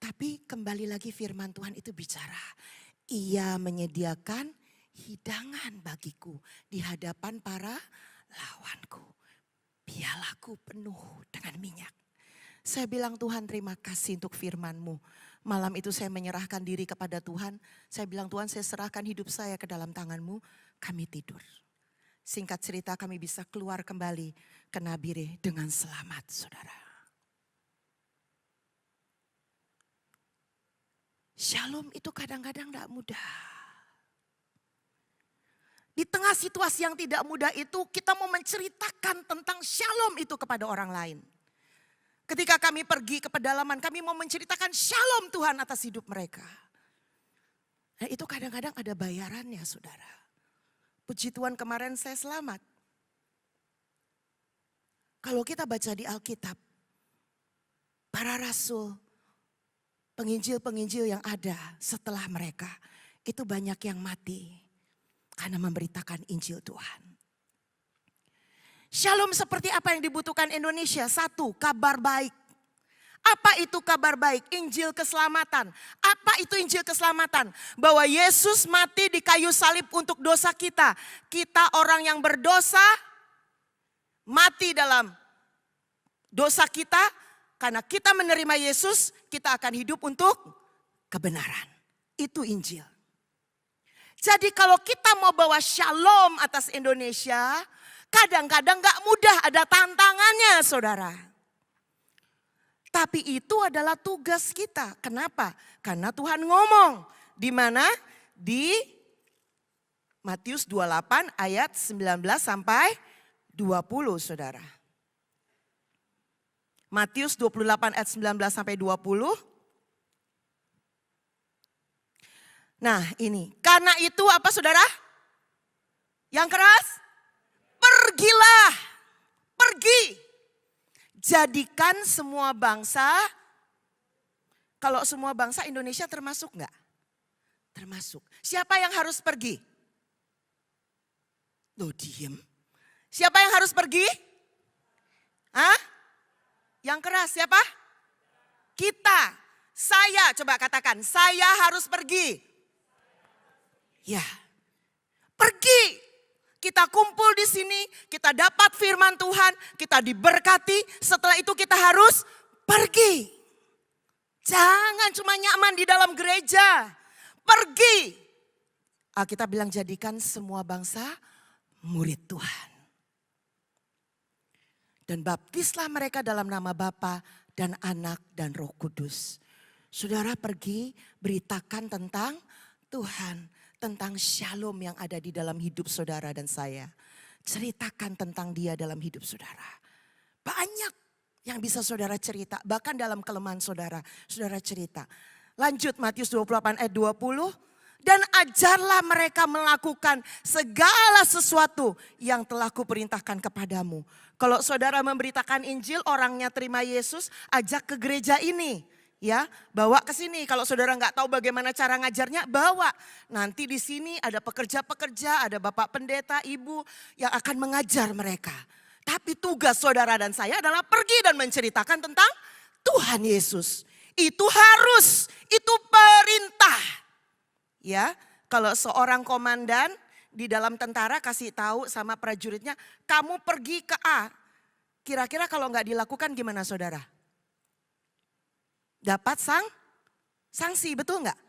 S5: Tapi Tapi kembali lagi firman Tuhan itu bicara. Ia menyediakan hidangan bagiku di hadapan para lawanku. Pialaku penuh dengan minyak. Saya bilang Tuhan terima kasih untuk firman-Mu. Malam itu saya menyerahkan diri kepada Tuhan. Saya bilang Tuhan saya serahkan hidup saya ke dalam tangan-Mu. Kami tidur. Singkat cerita kami bisa keluar kembali ke Nabire dengan selamat saudara. Shalom itu kadang-kadang tidak mudah. Di tengah situasi yang tidak mudah itu kita mau menceritakan tentang shalom itu kepada orang lain. Ketika kami pergi ke pedalaman kami mau menceritakan shalom Tuhan atas hidup mereka. Nah itu kadang-kadang ada bayarannya saudara. Puji Tuhan kemarin saya selamat. Kalau kita baca di Alkitab, para rasul, penginjil-penginjil yang ada setelah mereka, itu banyak yang mati karena memberitakan Injil Tuhan. Shalom seperti apa yang dibutuhkan Indonesia? Satu, kabar baik. Apa itu kabar baik? Injil keselamatan. Apa itu Injil keselamatan? Bahwa Yesus mati di kayu salib untuk dosa kita. Kita orang yang berdosa, mati dalam dosa kita. Karena kita menerima Yesus, kita akan hidup untuk kebenaran. Itu Injil. Jadi kalau kita mau bawa shalom atas Indonesia, kadang-kadang gak mudah, ada tantangannya saudara. Tapi itu adalah tugas kita. Kenapa? Karena Tuhan ngomong. Di mana? Di Matius 28 ayat 19 sampai 20 saudara. Matius 28 ayat 19 sampai 20. Nah ini, karena itu apa saudara? Yang keras? Pergilah, pergi. Jadikan semua bangsa, kalau semua bangsa Indonesia termasuk enggak? Termasuk. Siapa yang harus pergi? Loh diem. Siapa yang harus pergi? Hah? Yang keras siapa? Kita. Saya, coba katakan, saya harus pergi. Ya, pergi. Kita kumpul di sini, kita dapat firman Tuhan, kita diberkati. Setelah itu kita harus pergi. Jangan cuma nyaman di dalam gereja. Pergi. Kita bilang jadikan semua bangsa murid Tuhan. Dan baptislah mereka dalam nama Bapa dan Anak dan Roh Kudus. Saudara pergi beritakan tentang Tuhan. Tentang shalom yang ada di dalam hidup saudara dan saya. Ceritakan tentang dia dalam hidup saudara. Banyak yang bisa saudara cerita. Bahkan dalam kelemahan saudara, saudara cerita. Lanjut Matius 28 ayat 20. Dan ajarlah mereka melakukan segala sesuatu yang telah kuperintahkan kepadamu. Kalau saudara memberitakan Injil, orangnya terima Yesus, ajak ke gereja ini. Ya, bawa ke sini. Kalau saudara nggak tahu bagaimana cara ngajarnya, bawa. Nanti di sini ada pekerja-pekerja, ada bapak pendeta, ibu yang akan mengajar mereka. Tapi tugas saudara dan saya adalah pergi dan menceritakan tentang Tuhan Yesus. Itu harus, itu perintah. Ya, kalau seorang komandan di dalam tentara kasih tahu sama prajuritnya, kamu pergi ke A. Kira-kira kalau nggak dilakukan gimana saudara? Dapat sanksi, betul nggak?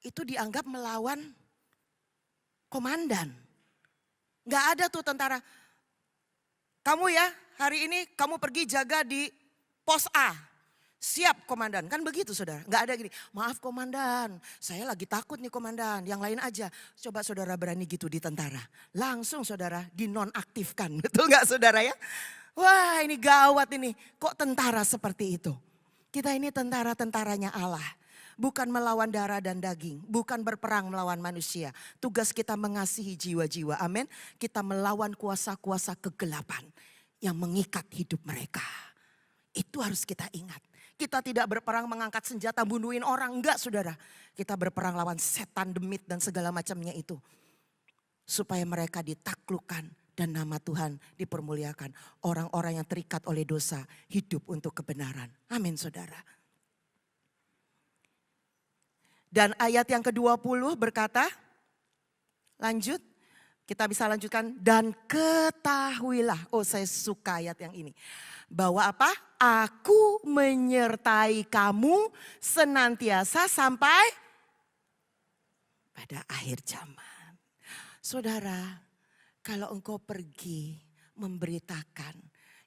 S5: Itu dianggap melawan komandan. Nggak ada tuh tentara. Kamu ya hari ini kamu pergi jaga di pos A. Siap komandan, kan begitu saudara. Nggak ada gini, maaf komandan, saya lagi takut nih komandan, yang lain aja. Coba saudara berani gitu di tentara. Langsung saudara dinonaktifkan, betul nggak saudara ya? Wah ini gawat ini, kok tentara seperti itu? Kita ini tentara-tentaranya Allah. Bukan melawan darah dan daging. Bukan berperang melawan manusia. Tugas kita mengasihi jiwa-jiwa. Amin. Kita melawan kuasa-kuasa kegelapan yang mengikat hidup mereka. Itu harus kita ingat. Kita tidak berperang mengangkat senjata bunuhin orang. Enggak saudara. Kita berperang lawan setan, demit dan segala macamnya itu. Supaya mereka ditaklukkan. Dan nama Tuhan dipermuliakan. Orang-orang yang terikat oleh dosa hidup untuk kebenaran. Amin saudara. Dan ayat yang ke-20 berkata, lanjut, kita bisa lanjutkan. Dan ketahuilah, oh saya suka ayat yang ini. Bahwa apa? Aku menyertai kamu senantiasa sampai pada akhir zaman. Saudara, kalau engkau pergi memberitakan,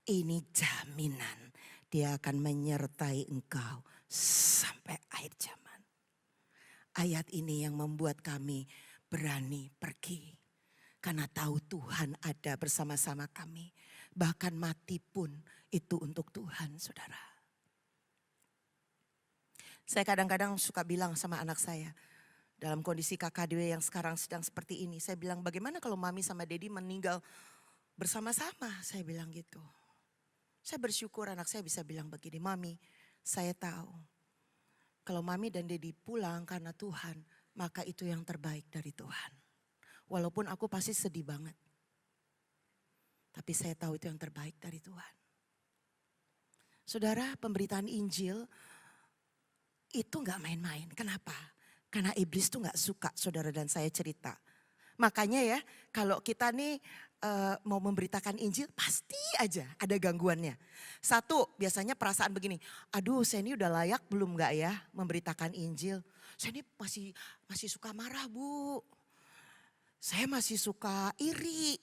S5: ini jaminan dia akan menyertai engkau sampai akhir zaman. Ayat ini yang membuat kami berani pergi. Karena tahu Tuhan ada bersama-sama kami. Bahkan mati pun itu untuk Tuhan, saudara. Saya kadang-kadang suka bilang sama anak saya, dalam kondisi KKDW yang sekarang sedang seperti ini. Saya bilang, bagaimana kalau mami sama dedi meninggal bersama-sama? Saya bilang gitu. Saya bersyukur anak saya bisa bilang begini, mami saya tahu. Kalau mami dan dedi pulang karena Tuhan, maka itu yang terbaik dari Tuhan. Walaupun aku pasti sedih banget. Tapi saya tahu itu yang terbaik dari Tuhan. Saudara, pemberitaan Injil itu gak main-main. Kenapa? Karena iblis tuh gak suka saudara dan saya cerita. Makanya ya, kalau kita nih mau memberitakan Injil, pasti aja ada gangguannya. Satu, biasanya perasaan begini, aduh saya ini udah layak belum gak ya memberitakan Injil. Saya ini masih suka marah bu. Saya masih suka iri.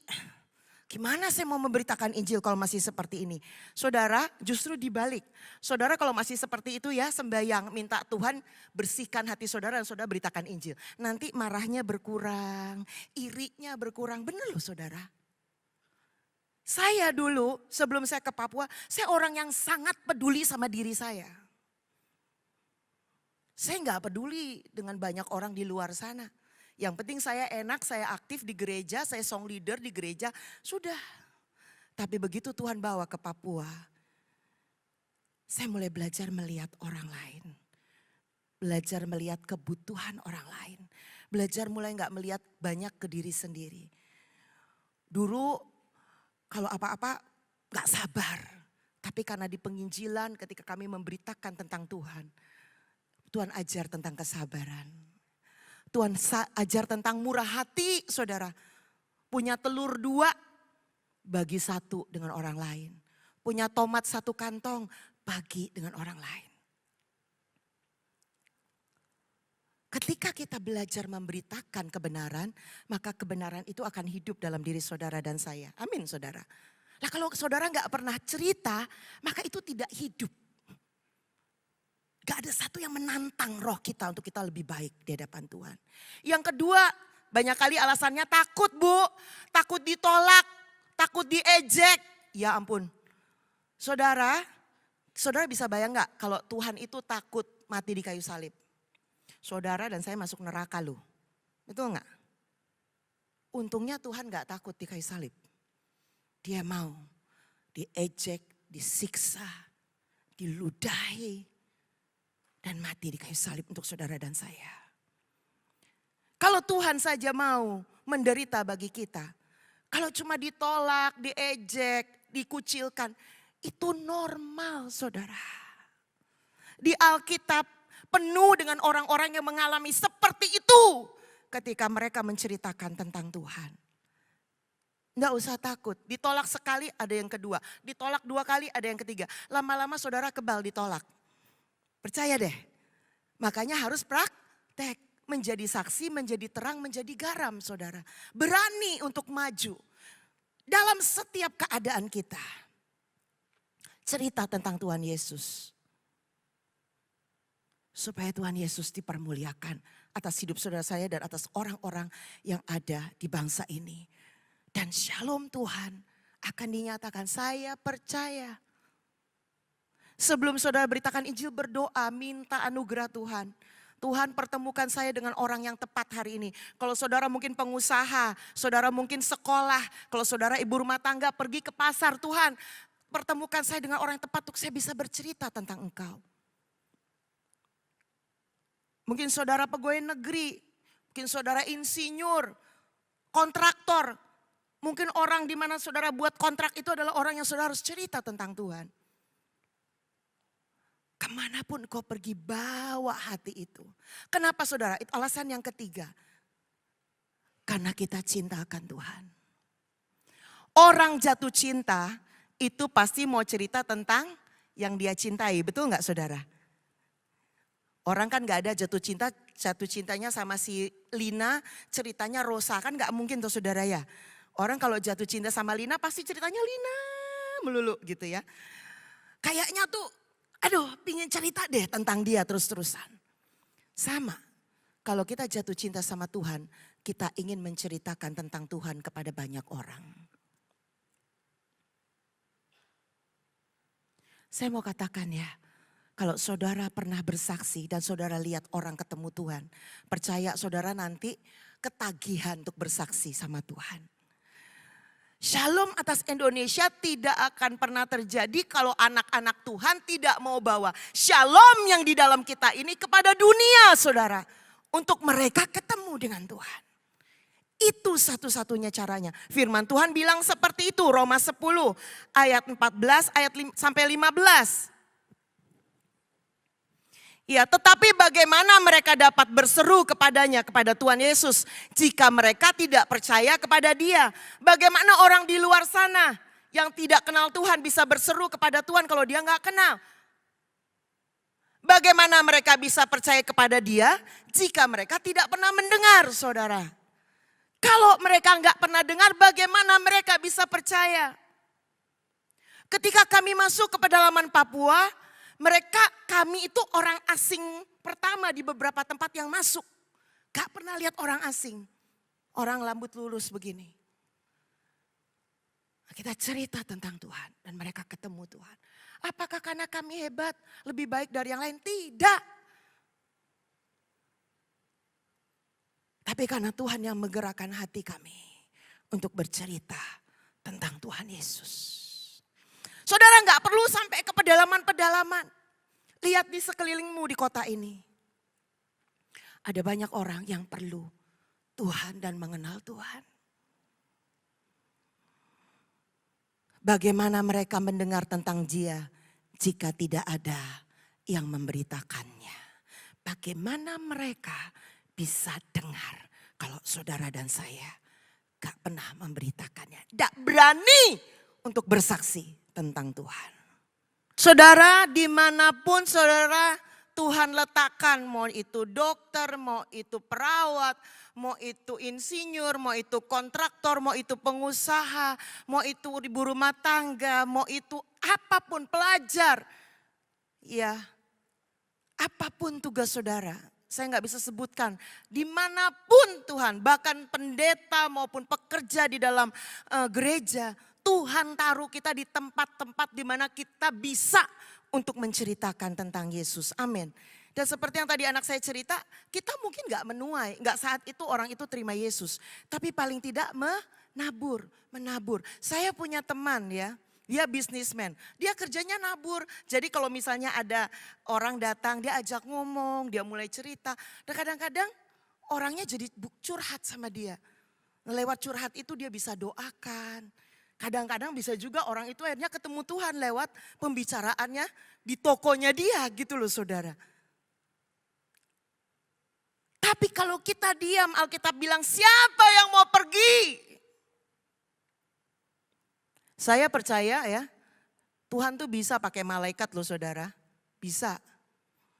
S5: Gimana saya mau memberitakan Injil kalau masih seperti ini? Saudara, justru dibalik. Saudara kalau masih seperti itu ya sembahyang, minta Tuhan bersihkan hati saudara dan saudara beritakan Injil. Nanti marahnya berkurang, irinya berkurang. Benar loh saudara. Saya dulu sebelum saya ke Papua, saya orang yang sangat peduli sama diri saya. Saya nggak peduli dengan banyak orang di luar sana. Yang penting saya enak, saya aktif di gereja, saya song leader di gereja, sudah. Tapi begitu Tuhan bawa ke Papua, saya mulai belajar melihat orang lain. Belajar melihat kebutuhan orang lain. Belajar mulai gak melihat banyak ke diri sendiri. Dulu kalau apa-apa gak sabar. Tapi karena di penginjilan ketika kami memberitakan tentang Tuhan, Tuhan ajar tentang kesabaran. Tuhan ajar tentang murah hati saudara. Punya telur 2, bagi 1 dengan orang lain. Punya tomat 1 kantong, bagi dengan orang lain. Ketika kita belajar memberitakan kebenaran, maka kebenaran itu akan hidup dalam diri saudara dan saya. Amin saudara. Nah kalau saudara gak pernah cerita, maka itu tidak hidup. Gak ada satu yang menantang roh kita untuk kita lebih baik di hadapan Tuhan. Yang kedua, banyak kali alasannya takut bu. Takut ditolak, takut diejek. Ya ampun. Saudara bisa bayang gak kalau Tuhan itu takut mati di kayu salib? Saudara dan saya masuk neraka loh. Betul gak? Untungnya Tuhan gak takut di kayu salib. Dia mau diejek, disiksa, diludahi. Dan mati di kayu salib untuk saudara dan saya. Kalau Tuhan saja mau menderita bagi kita. Kalau cuma ditolak, diejek, dikucilkan. Itu normal saudara. Di Alkitab penuh dengan orang-orang yang mengalami seperti itu. Ketika mereka menceritakan tentang Tuhan. Nggak usah takut, ditolak sekali ada yang kedua. Ditolak 2 kali ada yang ketiga. Lama-lama saudara kebal ditolak. Percaya deh, makanya harus praktek. Menjadi saksi, menjadi terang, menjadi garam saudara. Berani untuk maju dalam setiap keadaan kita. Cerita tentang Tuhan Yesus. Supaya Tuhan Yesus dipermuliakan atas hidup saudara saya dan atas orang-orang yang ada di bangsa ini. Dan shalom Tuhan akan dinyatakan, saya percaya. Sebelum saudara beritakan Injil berdoa, minta anugerah Tuhan. Tuhan pertemukan saya dengan orang yang tepat hari ini. Kalau saudara mungkin pengusaha, saudara mungkin sekolah. Kalau saudara ibu rumah tangga pergi ke pasar, Tuhan pertemukan saya dengan orang yang tepat untuk saya bisa bercerita tentang engkau. Mungkin saudara pegawai negeri, mungkin saudara insinyur, kontraktor. Mungkin orang di mana saudara buat kontrak itu adalah orang yang saudara harus cerita tentang Tuhan. Kemanapun kau pergi, bawa hati itu. Kenapa saudara? Itu alasan yang ketiga. Karena kita cinta akan Tuhan. Orang jatuh cinta itu pasti mau cerita tentang yang dia cintai. Betul nggak saudara? Orang kan gak ada jatuh cintanya sama si Lina, ceritanya Rosa. Kan gak mungkin tuh saudara ya. Orang kalau jatuh cinta sama Lina pasti ceritanya Lina melulu gitu ya. Kayaknya tuh, aduh pingin cerita deh tentang dia terus-terusan. Sama, kalau kita jatuh cinta sama Tuhan, kita ingin menceritakan tentang Tuhan kepada banyak orang. Saya mau katakan ya, kalau saudara pernah bersaksi dan saudara lihat orang ketemu Tuhan, percaya saudara nanti ketagihan untuk bersaksi sama Tuhan. Shalom atas Indonesia tidak akan pernah terjadi kalau anak-anak Tuhan tidak mau bawa shalom yang di dalam kita ini kepada dunia saudara. Untuk mereka ketemu dengan Tuhan. Itu satu-satunya caranya. Firman Tuhan bilang seperti itu, Roma 10 ayat 14 sampai 15. Ya, tetapi bagaimana mereka dapat berseru kepadanya, kepada Tuhan Yesus, jika mereka tidak percaya kepada Dia? Bagaimana orang di luar sana yang tidak kenal Tuhan bisa berseru kepada Tuhan kalau dia nggak kenal? Bagaimana mereka bisa percaya kepada Dia jika mereka tidak pernah mendengar, saudara? Kalau mereka nggak pernah dengar, bagaimana mereka bisa percaya? Ketika kami masuk ke pedalaman Papua, kami itu orang asing pertama di beberapa tempat yang masuk. Gak pernah lihat orang asing. Orang rambut lurus begini. Kita cerita tentang Tuhan dan mereka ketemu Tuhan. Apakah karena kami hebat, lebih baik dari yang lain? Tidak. Tapi karena Tuhan yang menggerakkan hati kami untuk bercerita tentang Tuhan Yesus. Saudara nggak perlu sampai ke pedalaman-pedalaman. Lihat di sekelilingmu di kota ini. Ada banyak orang yang perlu Tuhan dan mengenal Tuhan. Bagaimana mereka mendengar tentang Dia jika tidak ada yang memberitakannya? Bagaimana mereka bisa dengar kalau saudara dan saya gak pernah memberitakannya? Gak berani untuk bersaksi tentang Tuhan. Saudara, dimanapun saudara Tuhan letakkan, mau itu dokter, mau itu perawat, mau itu insinyur, mau itu kontraktor, mau itu pengusaha, mau itu ibu rumah tangga, mau itu apapun, pelajar. Ya, apapun tugas saudara, saya nggak bisa sebutkan. Dimanapun Tuhan, bahkan pendeta maupun pekerja di dalam gereja, Tuhan taruh kita di tempat-tempat di mana kita bisa untuk menceritakan tentang Yesus. Amin. Dan seperti yang tadi anak saya cerita, kita mungkin gak menuai, gak saat itu orang itu terima Yesus. Tapi paling tidak menabur. Saya punya teman ya, dia bisnismen, dia kerjanya nabur. Jadi kalau misalnya ada orang datang, dia ajak ngomong, dia mulai cerita. Dan kadang-kadang orangnya jadi curhat sama dia. Lewat curhat itu dia bisa doakan. Kadang-kadang bisa juga orang itu akhirnya ketemu Tuhan lewat pembicaraannya di tokonya dia gitu loh saudara. Tapi kalau kita diam, Alkitab bilang siapa yang mau pergi? Saya percaya ya, Tuhan tuh bisa pakai malaikat loh saudara. Bisa.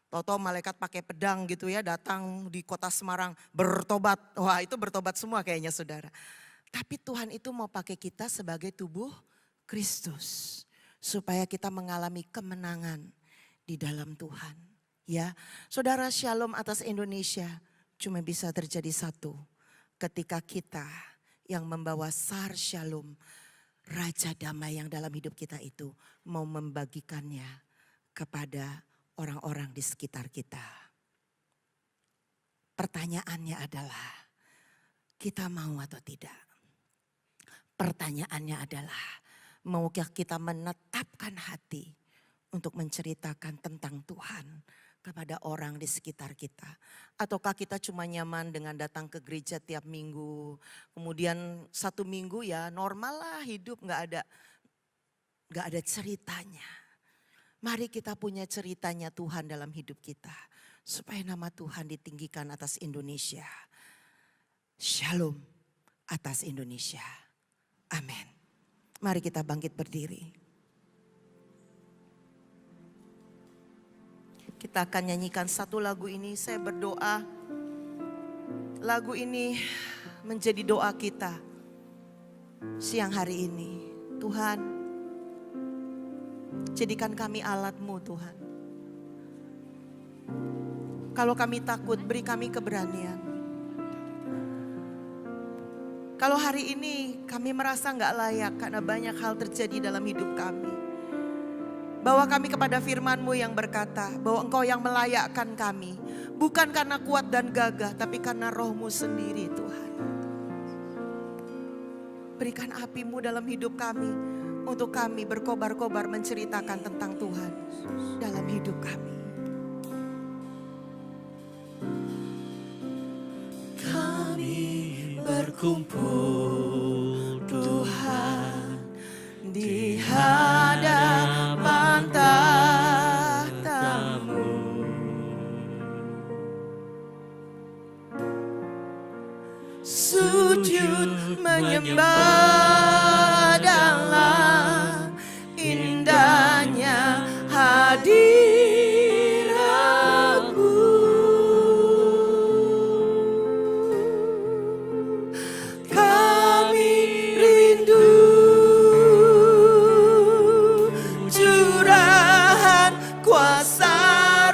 S5: Tahu-tahu malaikat pakai pedang gitu ya, datang di kota Semarang bertobat. Wah itu bertobat semua kayaknya saudara. Tapi Tuhan itu mau pakai kita sebagai tubuh Kristus. Supaya kita mengalami kemenangan di dalam Tuhan. Ya, saudara, shalom atas Indonesia cuma bisa terjadi satu. Ketika kita yang membawa sar shalom, Raja damai yang dalam hidup kita itu mau membagikannya kepada orang-orang di sekitar kita. Pertanyaannya adalah, kita mau atau tidak? Pertanyaannya adalah, maukah kita menetapkan hati untuk menceritakan tentang Tuhan kepada orang di sekitar kita? Ataukah kita cuma nyaman dengan datang ke gereja tiap minggu, kemudian 1 minggu ya normal lah hidup, gak ada ceritanya. Mari kita punya ceritanya Tuhan dalam hidup kita. Supaya nama Tuhan ditinggikan atas Indonesia. Shalom atas Indonesia. Amin. Mari kita bangkit berdiri. Kita akan nyanyikan satu lagu ini. Saya berdoa lagu ini menjadi doa kita siang hari ini. Tuhan, jadikan kami alat-Mu Tuhan. Kalau kami takut, beri kami keberanian. Kalau hari ini kami merasa nggak layak karena banyak hal terjadi dalam hidup kami. Bawa kami kepada firman-Mu yang berkata bahwa Engkau yang melayakkan kami. Bukan karena kuat dan gagah, tapi karena Roh-Mu sendiri Tuhan. Berikan api-Mu dalam hidup kami. Untuk kami berkobar-kobar menceritakan tentang Tuhan dalam hidup kami.
S6: Kami berkumpul Tuhan
S5: Di hadapan tahta-Mu. Sujud menyembah dalam indahnya hadirat-Mu. Kami rindu curahan kuasa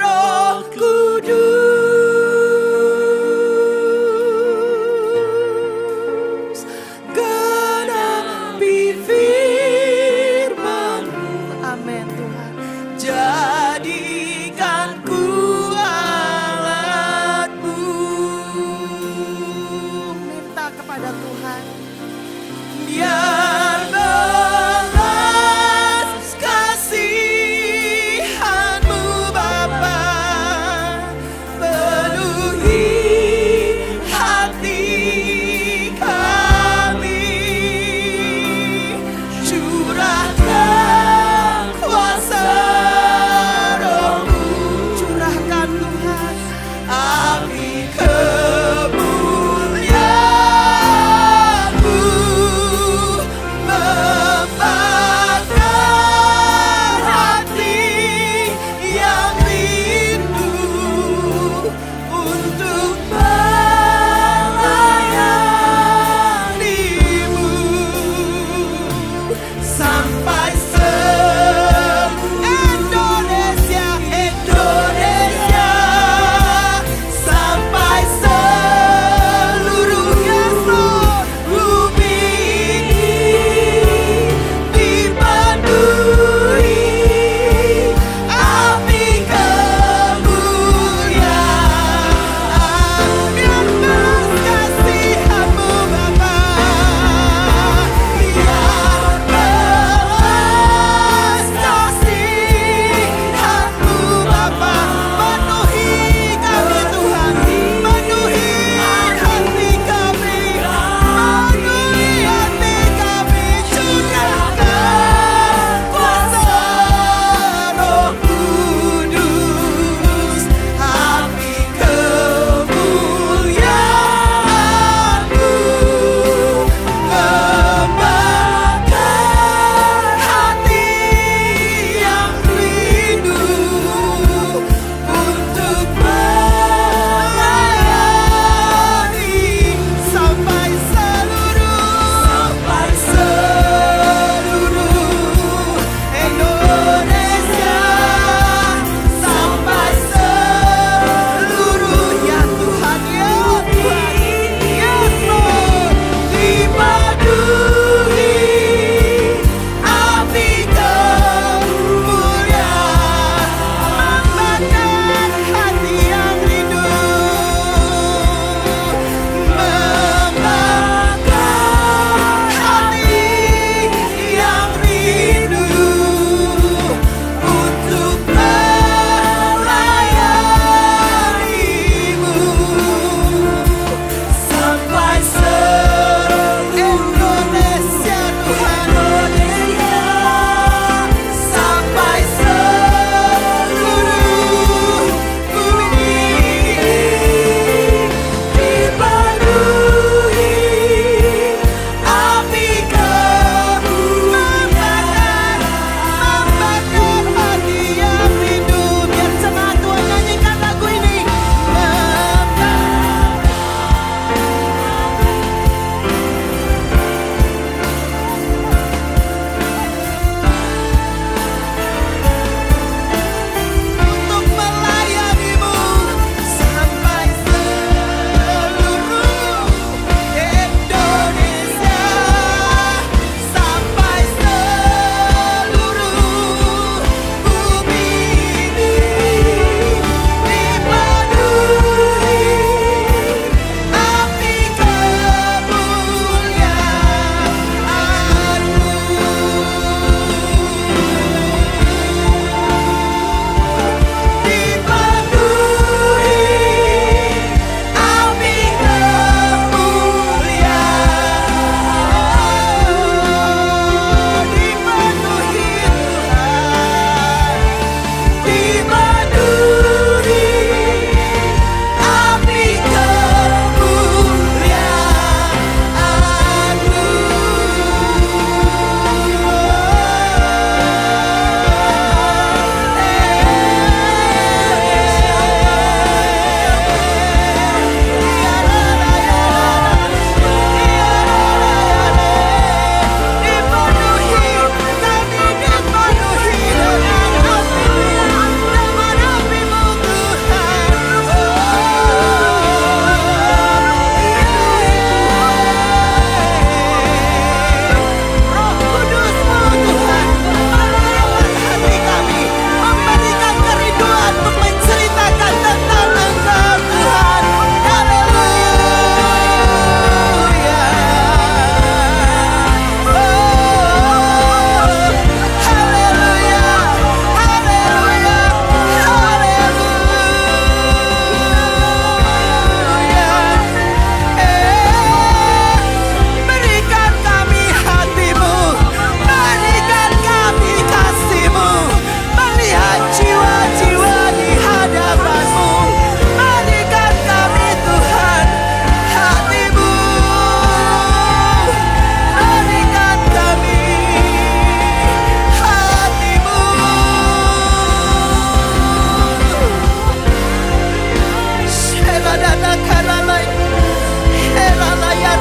S5: Roh Kudus. Genap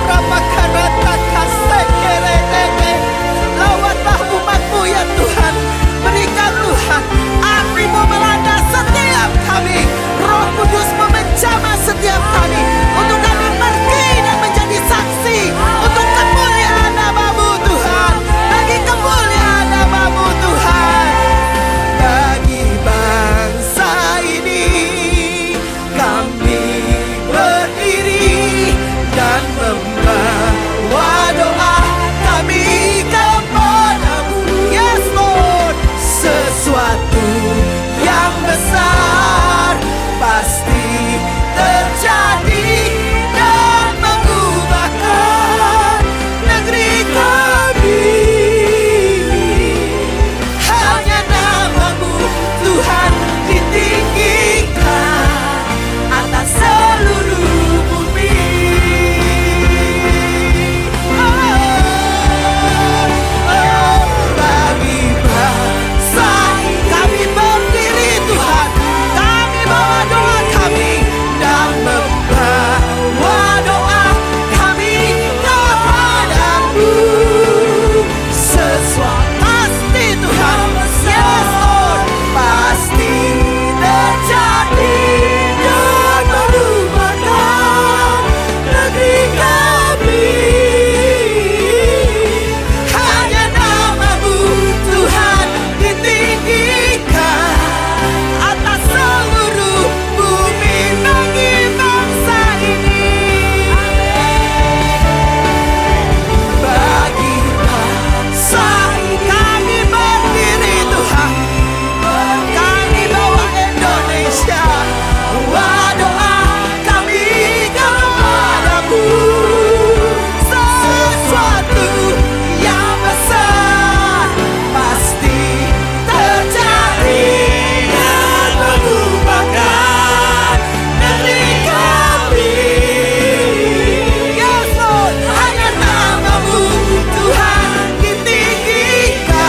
S5: rapakarata kasekerete. Lawatlah umat-Mu ya Tuhan. Berikan Tuhan api-Mu melanda setiap kami. Roh Kudus menjamah setiap kami untuk kami pergi dan menjadi saksi untuk kemuliaan nama-Mu Tuhan. Bagi kemuliaan nama-Mu Tuhan. Bagi bangsa ini kami berdiri dan membawa doa kami kepadamu. Yes Lord, sesuatu yang besar pasti terjadi dan mengubahkan negeri kami. Hanya nama-Mu Tuhan ditinggikan atas seluruh bumi. Bagi bangsa kami berdiri Tuhan, kami bawa doa kami dan membawa doa kami kepadamu. Sesuatu pasti Tuhan, yes Lord, pasti terjadi dan mengubahkan negeri kami. Hanya nama-Mu Tuhan ditinggikan atas seluruh bumi bagi bangsa ini. Bagi bangsa kami berdiri Tuhan, kami bawa Indonesia, bawa doa kami kepadamu. Sesuatu yang besar pasti terjadi dan mengubahkan negeri kami. Yes Lord, hanya nama-Mu Tuhan ditinggikan.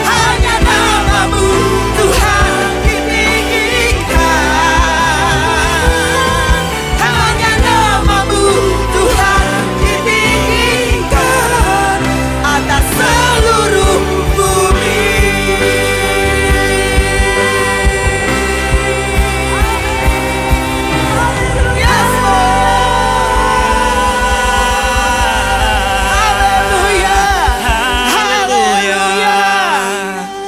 S5: Hanya nama-Mu Tuhan ditinggikan. Hanya nama-Mu Tuhan ditinggikan atas seluruh bumi. Yes Lord. Haleluya. Haleluya.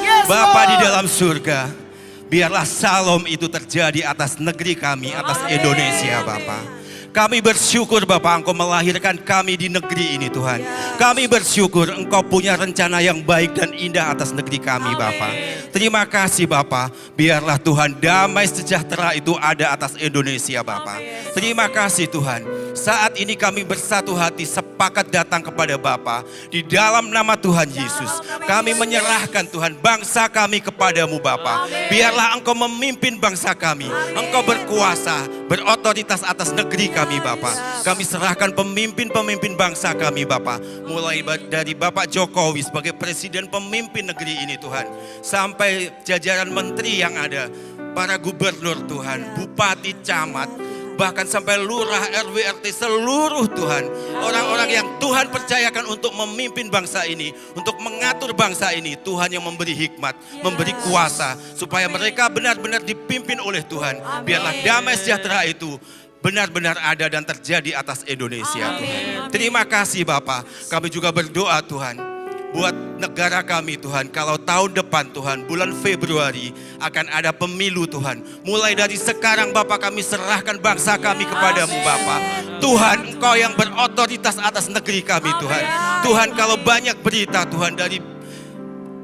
S5: Yes
S7: Bapa di
S5: Lord.
S7: dalam surga, biarlah salom itu terjadi atas negeri kami, atas Indonesia Bapa. Kami bersyukur Bapa Engkau melahirkan kami di negeri ini Tuhan. Kami bersyukur Engkau punya rencana yang baik dan indah atas negeri kami Bapa. Terima kasih Bapa, biarlah Tuhan damai sejahtera itu ada atas Indonesia Bapa. Terima kasih Tuhan, saat ini kami bersatu hati sepakat datang kepada Bapa. Di dalam nama Tuhan Yesus, kami menyerahkan Tuhan bangsa kami kepadamu Bapa. Biarlah Engkau memimpin bangsa kami. Engkau berkuasa, berotoritas atas negeri kami Bapa. Kami serahkan pemimpin-pemimpin bangsa kami Bapa. Mulai dari Bapak Jokowi sebagai presiden pemimpin negeri ini Tuhan. Sampai jajaran menteri yang ada. Para gubernur Tuhan, bupati, camat. Bahkan sampai lurah, RW, RT, seluruh Tuhan. Orang-orang yang Tuhan percayakan untuk memimpin bangsa ini. Untuk mengatur bangsa ini. Tuhan yang memberi hikmat, memberi kuasa. Supaya mereka benar-benar dipimpin oleh Tuhan. Biarlah damai sejahtera itu benar-benar ada dan terjadi atas Indonesia Tuhan. Terima kasih Bapa. Kami juga berdoa Tuhan. Buat negara kami Tuhan, kalau tahun depan Tuhan, bulan Februari akan ada pemilu Tuhan. Mulai dari sekarang Bapak kami serahkan bangsa kami kepadamu Bapak. Tuhan Engkau yang berotoritas atas negeri kami Tuhan. Tuhan kalau banyak berita Tuhan dari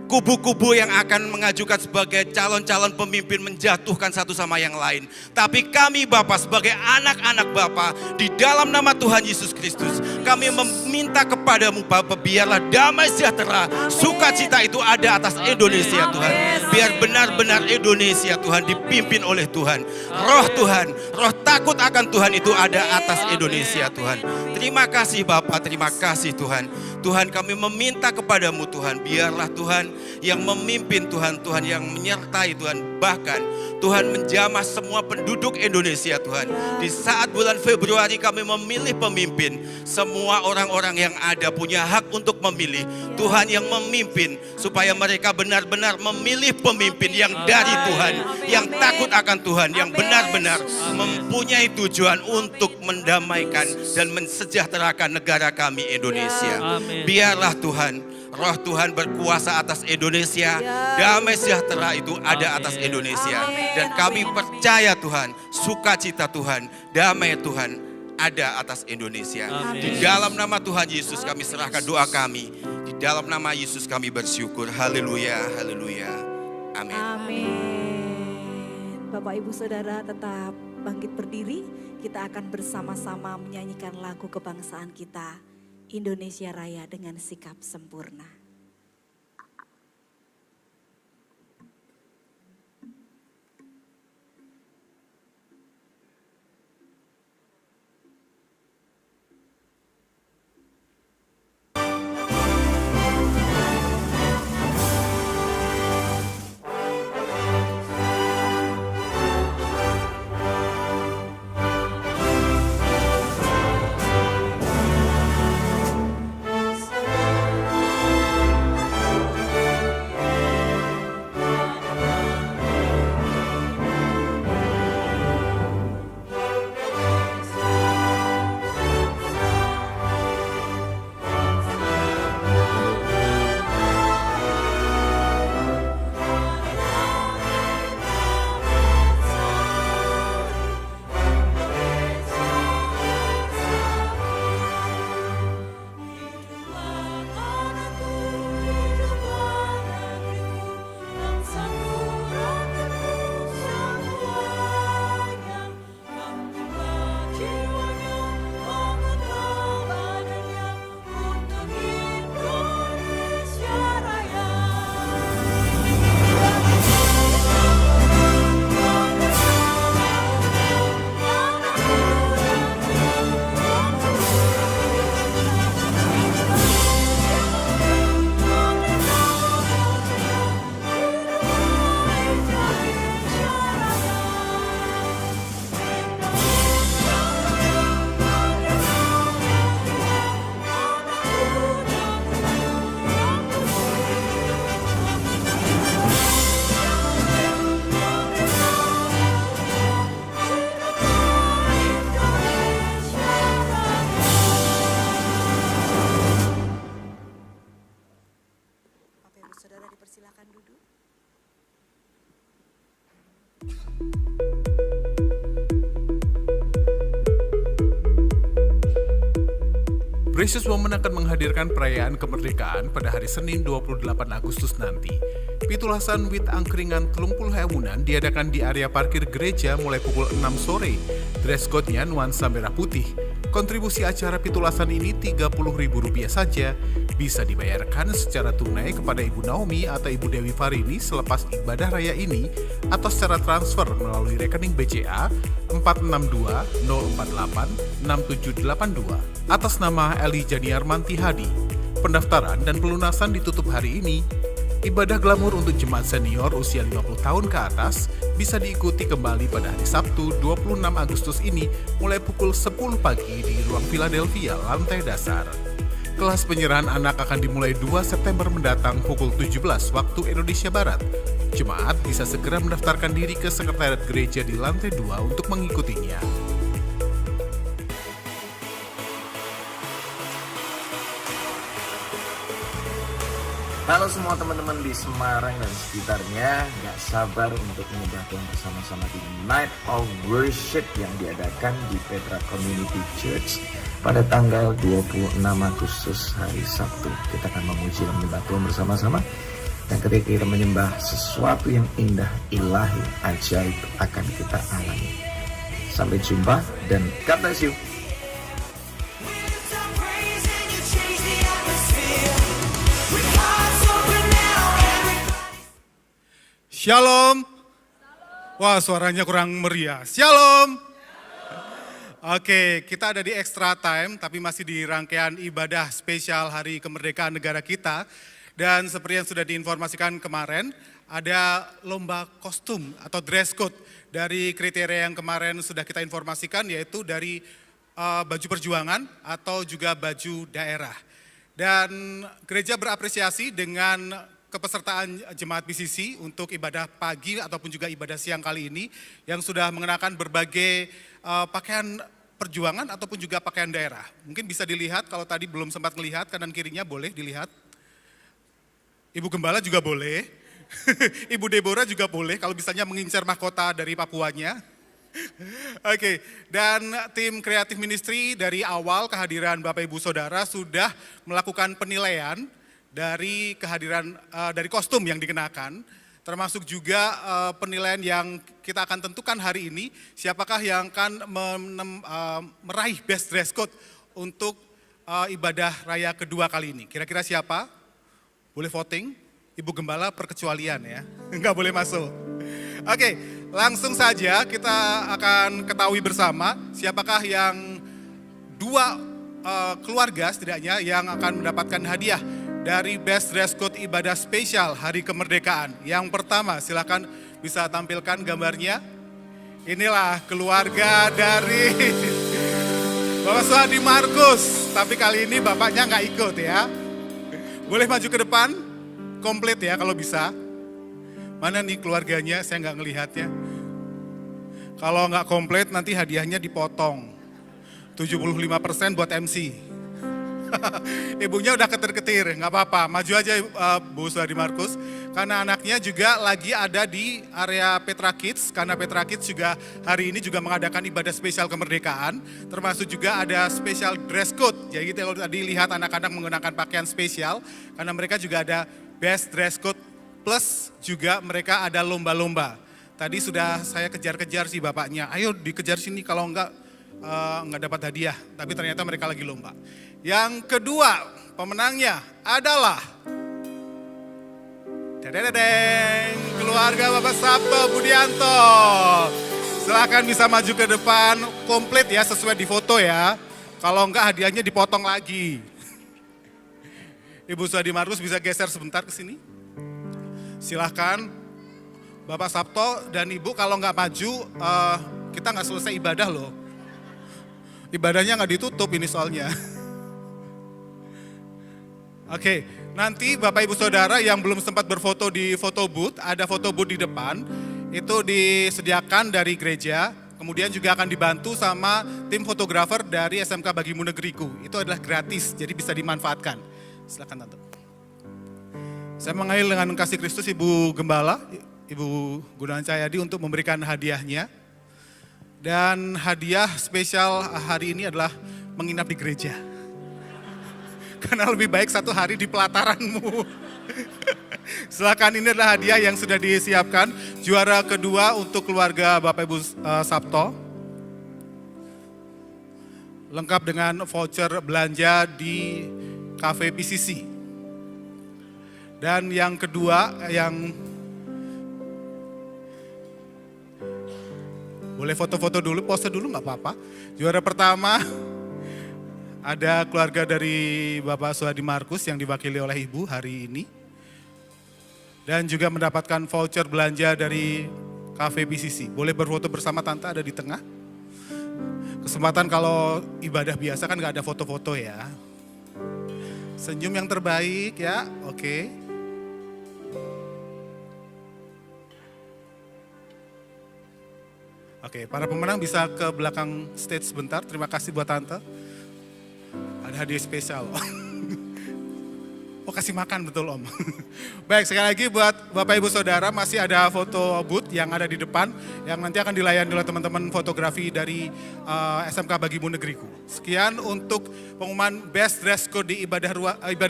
S7: kubu-kubu yang akan mengajukan sebagai calon-calon pemimpin menjatuhkan satu sama yang lain. Tapi kami Bapa sebagai anak-anak Bapa di dalam nama Tuhan Yesus Kristus, kami meminta kepadamu Bapa, biarlah damai sejahtera, sukacita itu ada atas Indonesia Tuhan. Biar benar-benar Indonesia Tuhan dipimpin oleh Tuhan. Roh Tuhan, roh takut akan Tuhan itu ada atas Indonesia Tuhan. Terima kasih Bapa, terima kasih Tuhan. Tuhan kami meminta kepadamu Tuhan, biarlah Tuhan yang memimpin Tuhan, Tuhan yang menyertai Tuhan. Bahkan Tuhan menjamah semua penduduk Indonesia Tuhan. Di saat bulan Februari kami memilih pemimpin, semua orang-orang yang ada punya hak untuk memilih. Tuhan yang memimpin supaya mereka benar-benar memilih pemimpin yang dari Tuhan, yang takut akan Tuhan, yang benar-benar mempunyai tujuan untuk mendamaikan dan mensejahterakan negara kami Indonesia. Biarlah Tuhan, Roh Tuhan berkuasa atas Indonesia, damai sejahtera itu ada atas Indonesia. Dan kami percaya Tuhan, sukacita Tuhan, damai Tuhan ada atas Indonesia. Di dalam nama Tuhan Yesus kami serahkan doa kami. Di dalam nama Yesus kami bersyukur. Haleluya, haleluya. Amin.
S8: Amin. Bapak Ibu Saudara tetap bangkit berdiri. Kita akan bersama-sama menyanyikan lagu kebangsaan kita, Indonesia Raya dengan sikap sempurna.
S2: Precious Moment akan menghadirkan perayaan kemerdekaan pada hari Senin 28 Agustus nanti. Pitulasan wit angkringan Telumpul Hewunan diadakan di area parkir gereja mulai pukul 6 sore. Dress code-nya nuansa merah putih. Kontribusi acara pitulasan ini Rp30.000 saja. Bisa dibayarkan secara tunai kepada Ibu Naomi atau Ibu Dewi Farini selepas ibadah raya ini atau secara transfer melalui rekening BCA 462-048-6782 atas nama Eli Janiarmanti Hadi. Pendaftaran dan pelunasan ditutup hari ini. Ibadah glamur untuk jemaat senior usia 50 tahun ke atas bisa diikuti kembali pada hari Sabtu 26 Agustus ini mulai pukul 10 pagi di ruang Philadelphia lantai dasar. Kelas penyerahan anak akan dimulai 2 September mendatang pukul 17 waktu Indonesia Barat. Jemaat bisa segera mendaftarkan diri ke sekretariat gereja di lantai 2 untuk mengikutinya.
S9: Halo semua teman-teman di Semarang dan sekitarnya, gak sabar untuk menyebar Tuhan bersama-sama di Night of Worship yang diadakan di Petra Community Church pada tanggal 26 Agustus hari Sabtu. Kita akan memuji dan menyembah Tuhan bersama-sama, dan ketika kita menyembah, sesuatu yang indah, ilahi, ajaib akan kita alami. Sampai jumpa dan God bless you.
S10: Shalom. Wah, suaranya kurang meriah. Shalom.
S2: Oke, kita ada di extra time, tapi masih di rangkaian ibadah spesial Hari Kemerdekaan Negara kita. Dan seperti yang sudah diinformasikan kemarin, ada lomba kostum atau dress code dari kriteria yang kemarin sudah kita informasikan, yaitu dari baju perjuangan atau juga baju daerah. Dan gereja berapresiasi dengan kepesertaan jemaat BCC untuk ibadah pagi ataupun juga ibadah siang kali ini yang sudah mengenakan berbagai pakaian perjuangan ataupun juga pakaian daerah. Mungkin bisa dilihat kalau tadi belum sempat melihat, kanan kirinya boleh dilihat. Ibu Gembala juga boleh, Ibu Deborah juga boleh kalau misalnya mengincar mahkota dari Papuanya. Oke, dan tim kreatif ministry dari awal kehadiran Bapak Ibu Saudara sudah melakukan penilaian dari kehadiran dari kostum yang dikenakan, termasuk juga penilaian yang kita akan tentukan hari ini, siapakah yang akan meraih best dress code untuk ibadah raya kedua kali ini. Kira-kira siapa? Boleh voting? Ibu Gembala perkecualian ya, nggak boleh masuk. Oke, langsung saja kita akan ketahui bersama siapakah yang dua keluarga setidaknya yang akan mendapatkan hadiah dari Best Dress Code Ibadah Spesial Hari Kemerdekaan. Yang pertama, silakan bisa tampilkan gambarnya. Inilah keluarga dari Bapak Suhadi Markus, tapi kali ini bapaknya nggak ikut ya. Boleh maju ke depan, komplit ya kalau bisa. Mana nih keluarganya, saya nggak ngelihatnya. Kalau nggak komplit nanti hadiahnya dipotong. 75% buat MC. Ibunya udah ketir-ketir, nggak apa-apa. Maju aja Bu Suhadi Markus. Karena anaknya juga lagi ada di area Petra Kids. Karena Petra Kids juga hari ini juga mengadakan ibadah spesial kemerdekaan. Termasuk juga ada special dress code. Jadi kalau tadi lihat anak-anak menggunakan pakaian spesial. Karena mereka juga ada best dress code. Plus juga mereka ada lomba-lomba. Tadi sudah saya kejar-kejar sih bapaknya. Ayo dikejar sini kalau enggak dapat hadiah. Tapi ternyata mereka lagi lomba. Yang kedua pemenangnya adalah keluarga Bapak Sabto Budianto. Silahkan bisa maju ke depan, komplit ya sesuai di foto ya. Kalau enggak hadiahnya dipotong lagi. Ibu Suhadi Markus bisa geser sebentar ke sini. Silahkan Bapak Sabto dan Ibu kalau nggak maju kita nggak selesai ibadah loh. Ibadahnya nggak ditutup ini soalnya. Oke, nanti Bapak Ibu Saudara yang belum sempat berfoto di foto booth, ada foto booth di depan, itu disediakan dari gereja, kemudian juga akan dibantu sama tim fotografer dari SMK Bagimu Negeriku. Itu adalah gratis, jadi bisa dimanfaatkan. Silakan Tante. Saya mengail dengan kasih Kristus Ibu Gembala, Ibu Gunawan Cahyadi untuk memberikan hadiahnya. Dan hadiah spesial hari ini adalah menginap di gereja. Karena lebih baik satu hari di pelataranmu. Silakan, ini adalah hadiah yang sudah disiapkan. Juara kedua untuk keluarga Bapak Ibu Sabto. Lengkap dengan voucher belanja di Cafe PCC. Dan yang kedua yang boleh foto-foto dulu, pose dulu nggak apa-apa. Juara pertama ada keluarga dari Bapak Suhadi Markus yang diwakili oleh Ibu hari ini. Dan juga mendapatkan voucher belanja dari Cafe BCC. Boleh berfoto bersama Tante, ada di tengah. Kesempatan kalau ibadah biasa kan nggak ada foto-foto ya. Senyum yang terbaik ya, oke. Oke, para pemenang bisa ke belakang stage sebentar. Terima kasih buat Tante. Ada hadiah spesial. Oh, kasih makan betul Om. Baik, sekali lagi buat Bapak Ibu Saudara masih ada foto booth yang ada di depan. Yang nanti akan dilayani oleh teman-teman fotografi dari SMK Bagimu Negeriku. Sekian untuk pengumuman Best Dress Code di ibadah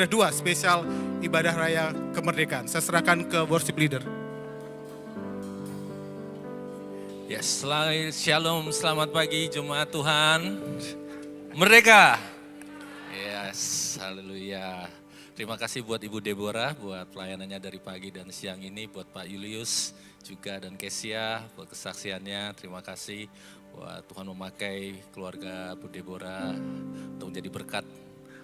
S2: 2 spesial ibadah raya kemerdekaan. Saya serahkan ke worship leader.
S6: Yes, shalom, selamat pagi Jemaat Tuhan. Merdeka. Yes, haleluya. Terima kasih buat Ibu Deborah, buat pelayanannya dari pagi dan siang ini, buat Pak Julius juga dan Kesia, buat kesaksiannya. Terima kasih buat Tuhan memakai keluarga Bu Deborah untuk menjadi berkat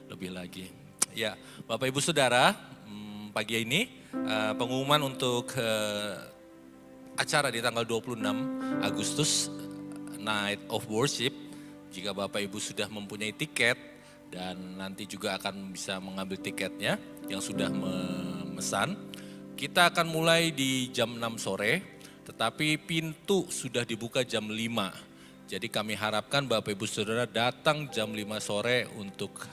S6: lebih lagi. Ya, Bapak Ibu Saudara, pagi ini pengumuman untuk acara di tanggal 26 Agustus, Night of Worship. Jika Bapak Ibu sudah mempunyai tiket, dan nanti juga akan bisa mengambil tiketnya yang sudah memesan. Kita akan mulai di jam 6 sore, tetapi pintu sudah dibuka jam 5. Jadi kami harapkan Bapak Ibu Saudara datang jam 5 sore untuk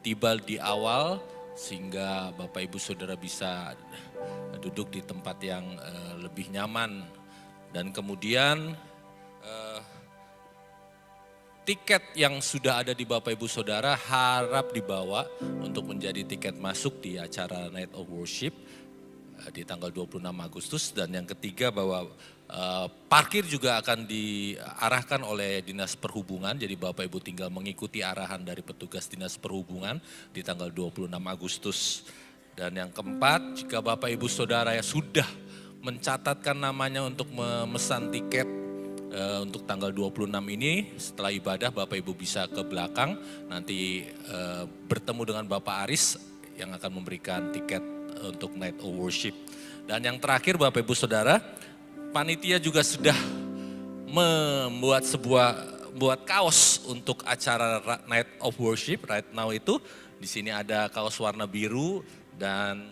S6: tiba di awal, sehingga Bapak Ibu Saudara bisa duduk di tempat yang lebih nyaman. Dan kemudian tiket yang sudah ada di Bapak Ibu Saudara harap dibawa untuk menjadi tiket masuk di acara Night of Worship di tanggal 26 Agustus. Dan yang ketiga bahwa parkir juga akan diarahkan oleh Dinas Perhubungan. Jadi Bapak Ibu tinggal mengikuti arahan dari petugas Dinas Perhubungan di tanggal 26 Agustus. Dan yang keempat, jika Bapak Ibu Saudara yang sudah mencatatkan namanya untuk memesan tiket untuk tanggal 26 ini, setelah ibadah Bapak Ibu bisa ke belakang, nanti bertemu dengan Bapak Aris yang akan memberikan tiket untuk Night of Worship. Dan yang terakhir Bapak Ibu Saudara, panitia juga sudah membuat kaos untuk acara Night of Worship right now itu. Di sini ada kaos warna biru dan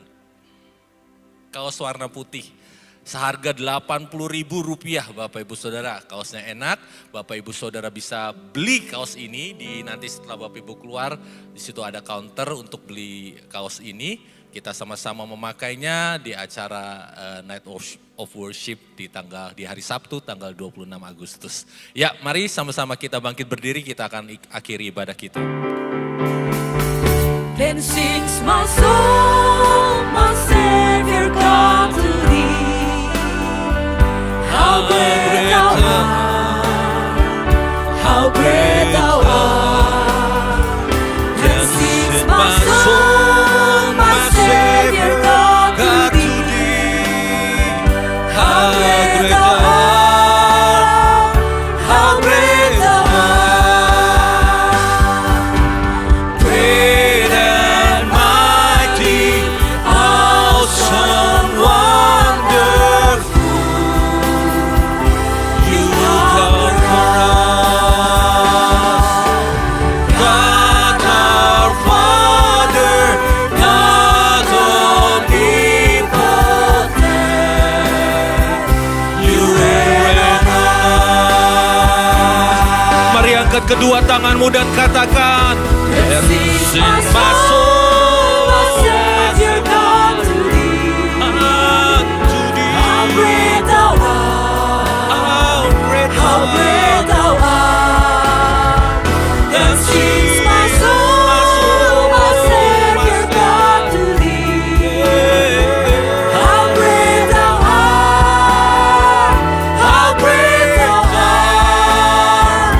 S6: kaos warna putih. Seharga Rp80.000 Bapak Ibu Saudara. Kaosnya enak, Bapak Ibu Saudara bisa beli kaos ini nanti setelah Bapak Ibu keluar, di situ ada counter untuk beli kaos ini. Kita sama-sama memakainya di acara Night of Worship di hari Sabtu tanggal 26 Agustus. Ya, mari sama-sama kita bangkit berdiri, kita akan akhiri ibadah kita.
S3: Then sings my soul, my Savior God to thee. How great thou art, how great thou art. Then sings my soul, my Savior God to thee. How great thou art, how great thou art. Great and mighty, awesome, wonderful. You conquer us. God our Father, God omnipotent. You reign on us.
S6: Mari angkat kedua tanganmu dan katakan,
S3: Then sings my soul, my Savior God to thee. How great thou art, how great thou art. Then sings my soul, my Savior God to thee. How great thou art, how great thou art,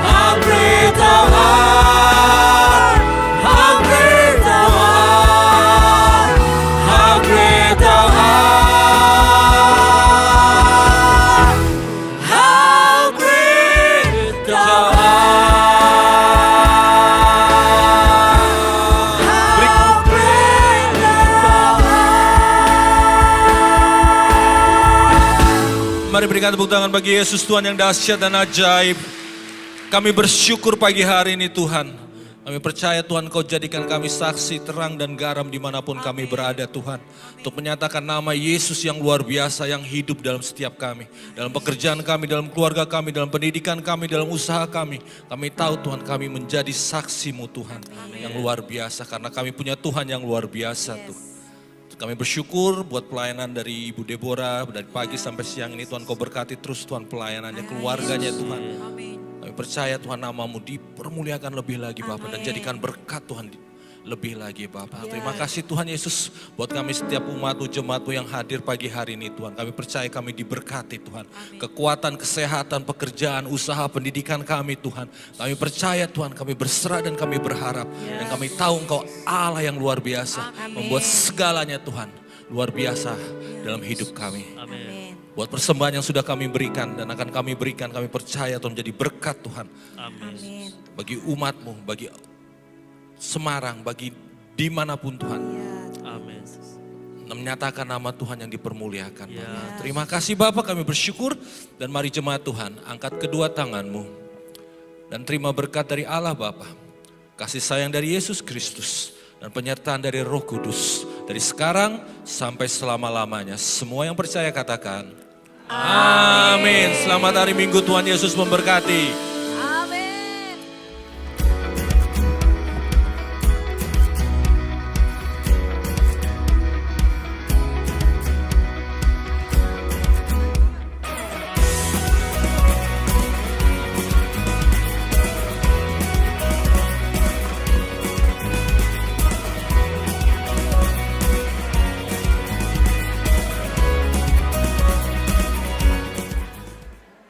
S3: how great thou art, how great thou art, how great thou art, how great thou art, how great thou art.
S6: Mari berikan tepuk tangan bagi Yesus, Tuhan yang dahsyat dan ajaib. Kami bersyukur pagi hari ini Tuhan. Kami percaya Tuhan Kau jadikan kami saksi terang dan garam dimanapun kami berada Tuhan. Untuk menyatakan nama Yesus yang luar biasa yang hidup dalam setiap kami. Dalam pekerjaan kami, dalam keluarga kami, dalam pendidikan kami, dalam usaha kami. Kami tahu Tuhan kami menjadi saksi-Mu Tuhan yang luar biasa. Karena kami punya Tuhan yang luar biasa Tuhan. Kami bersyukur buat pelayanan dari Ibu Deborah dari pagi sampai siang ini. Tuhan Kau berkati terus Tuhan pelayanannya, keluarganya Tuhan. Kami percaya Tuhan nama-Mu dipermuliakan lebih lagi Bapak. Dan jadikan berkat Tuhan
S10: lebih lagi Bapak. Terima kasih Tuhan Yesus buat kami setiap umat-Mu, jemaat-Mu yang hadir pagi hari ini Tuhan. Kami percaya kami diberkati Tuhan. Kekuatan, kesehatan, pekerjaan, usaha, pendidikan kami Tuhan. Kami percaya Tuhan, kami berserah dan kami berharap. Dan kami tahu Engkau Allah yang luar biasa. Membuat segalanya Tuhan luar biasa dalam hidup kami.
S6: Amin.
S10: Buat persembahan yang sudah kami berikan dan akan kami berikan, kami percaya Tuhan menjadi berkat Tuhan.
S6: Amin.
S10: Bagi umat-Mu, bagi Semarang, bagi dimanapun Tuhan.
S6: Amin.
S10: Menyatakan nama Tuhan yang dipermuliakan.
S6: Ya.
S10: Bapak. Terima kasih Bapak, kami bersyukur. Dan mari jemaat Tuhan, angkat kedua tanganmu. Dan terima berkat dari Allah Bapa, kasih sayang dari Yesus Kristus, dan penyertaan dari Roh Kudus. Dari sekarang sampai selama-lamanya. Semua yang percaya katakan, Amin. Selamat hari Minggu, Tuhan Yesus memberkati.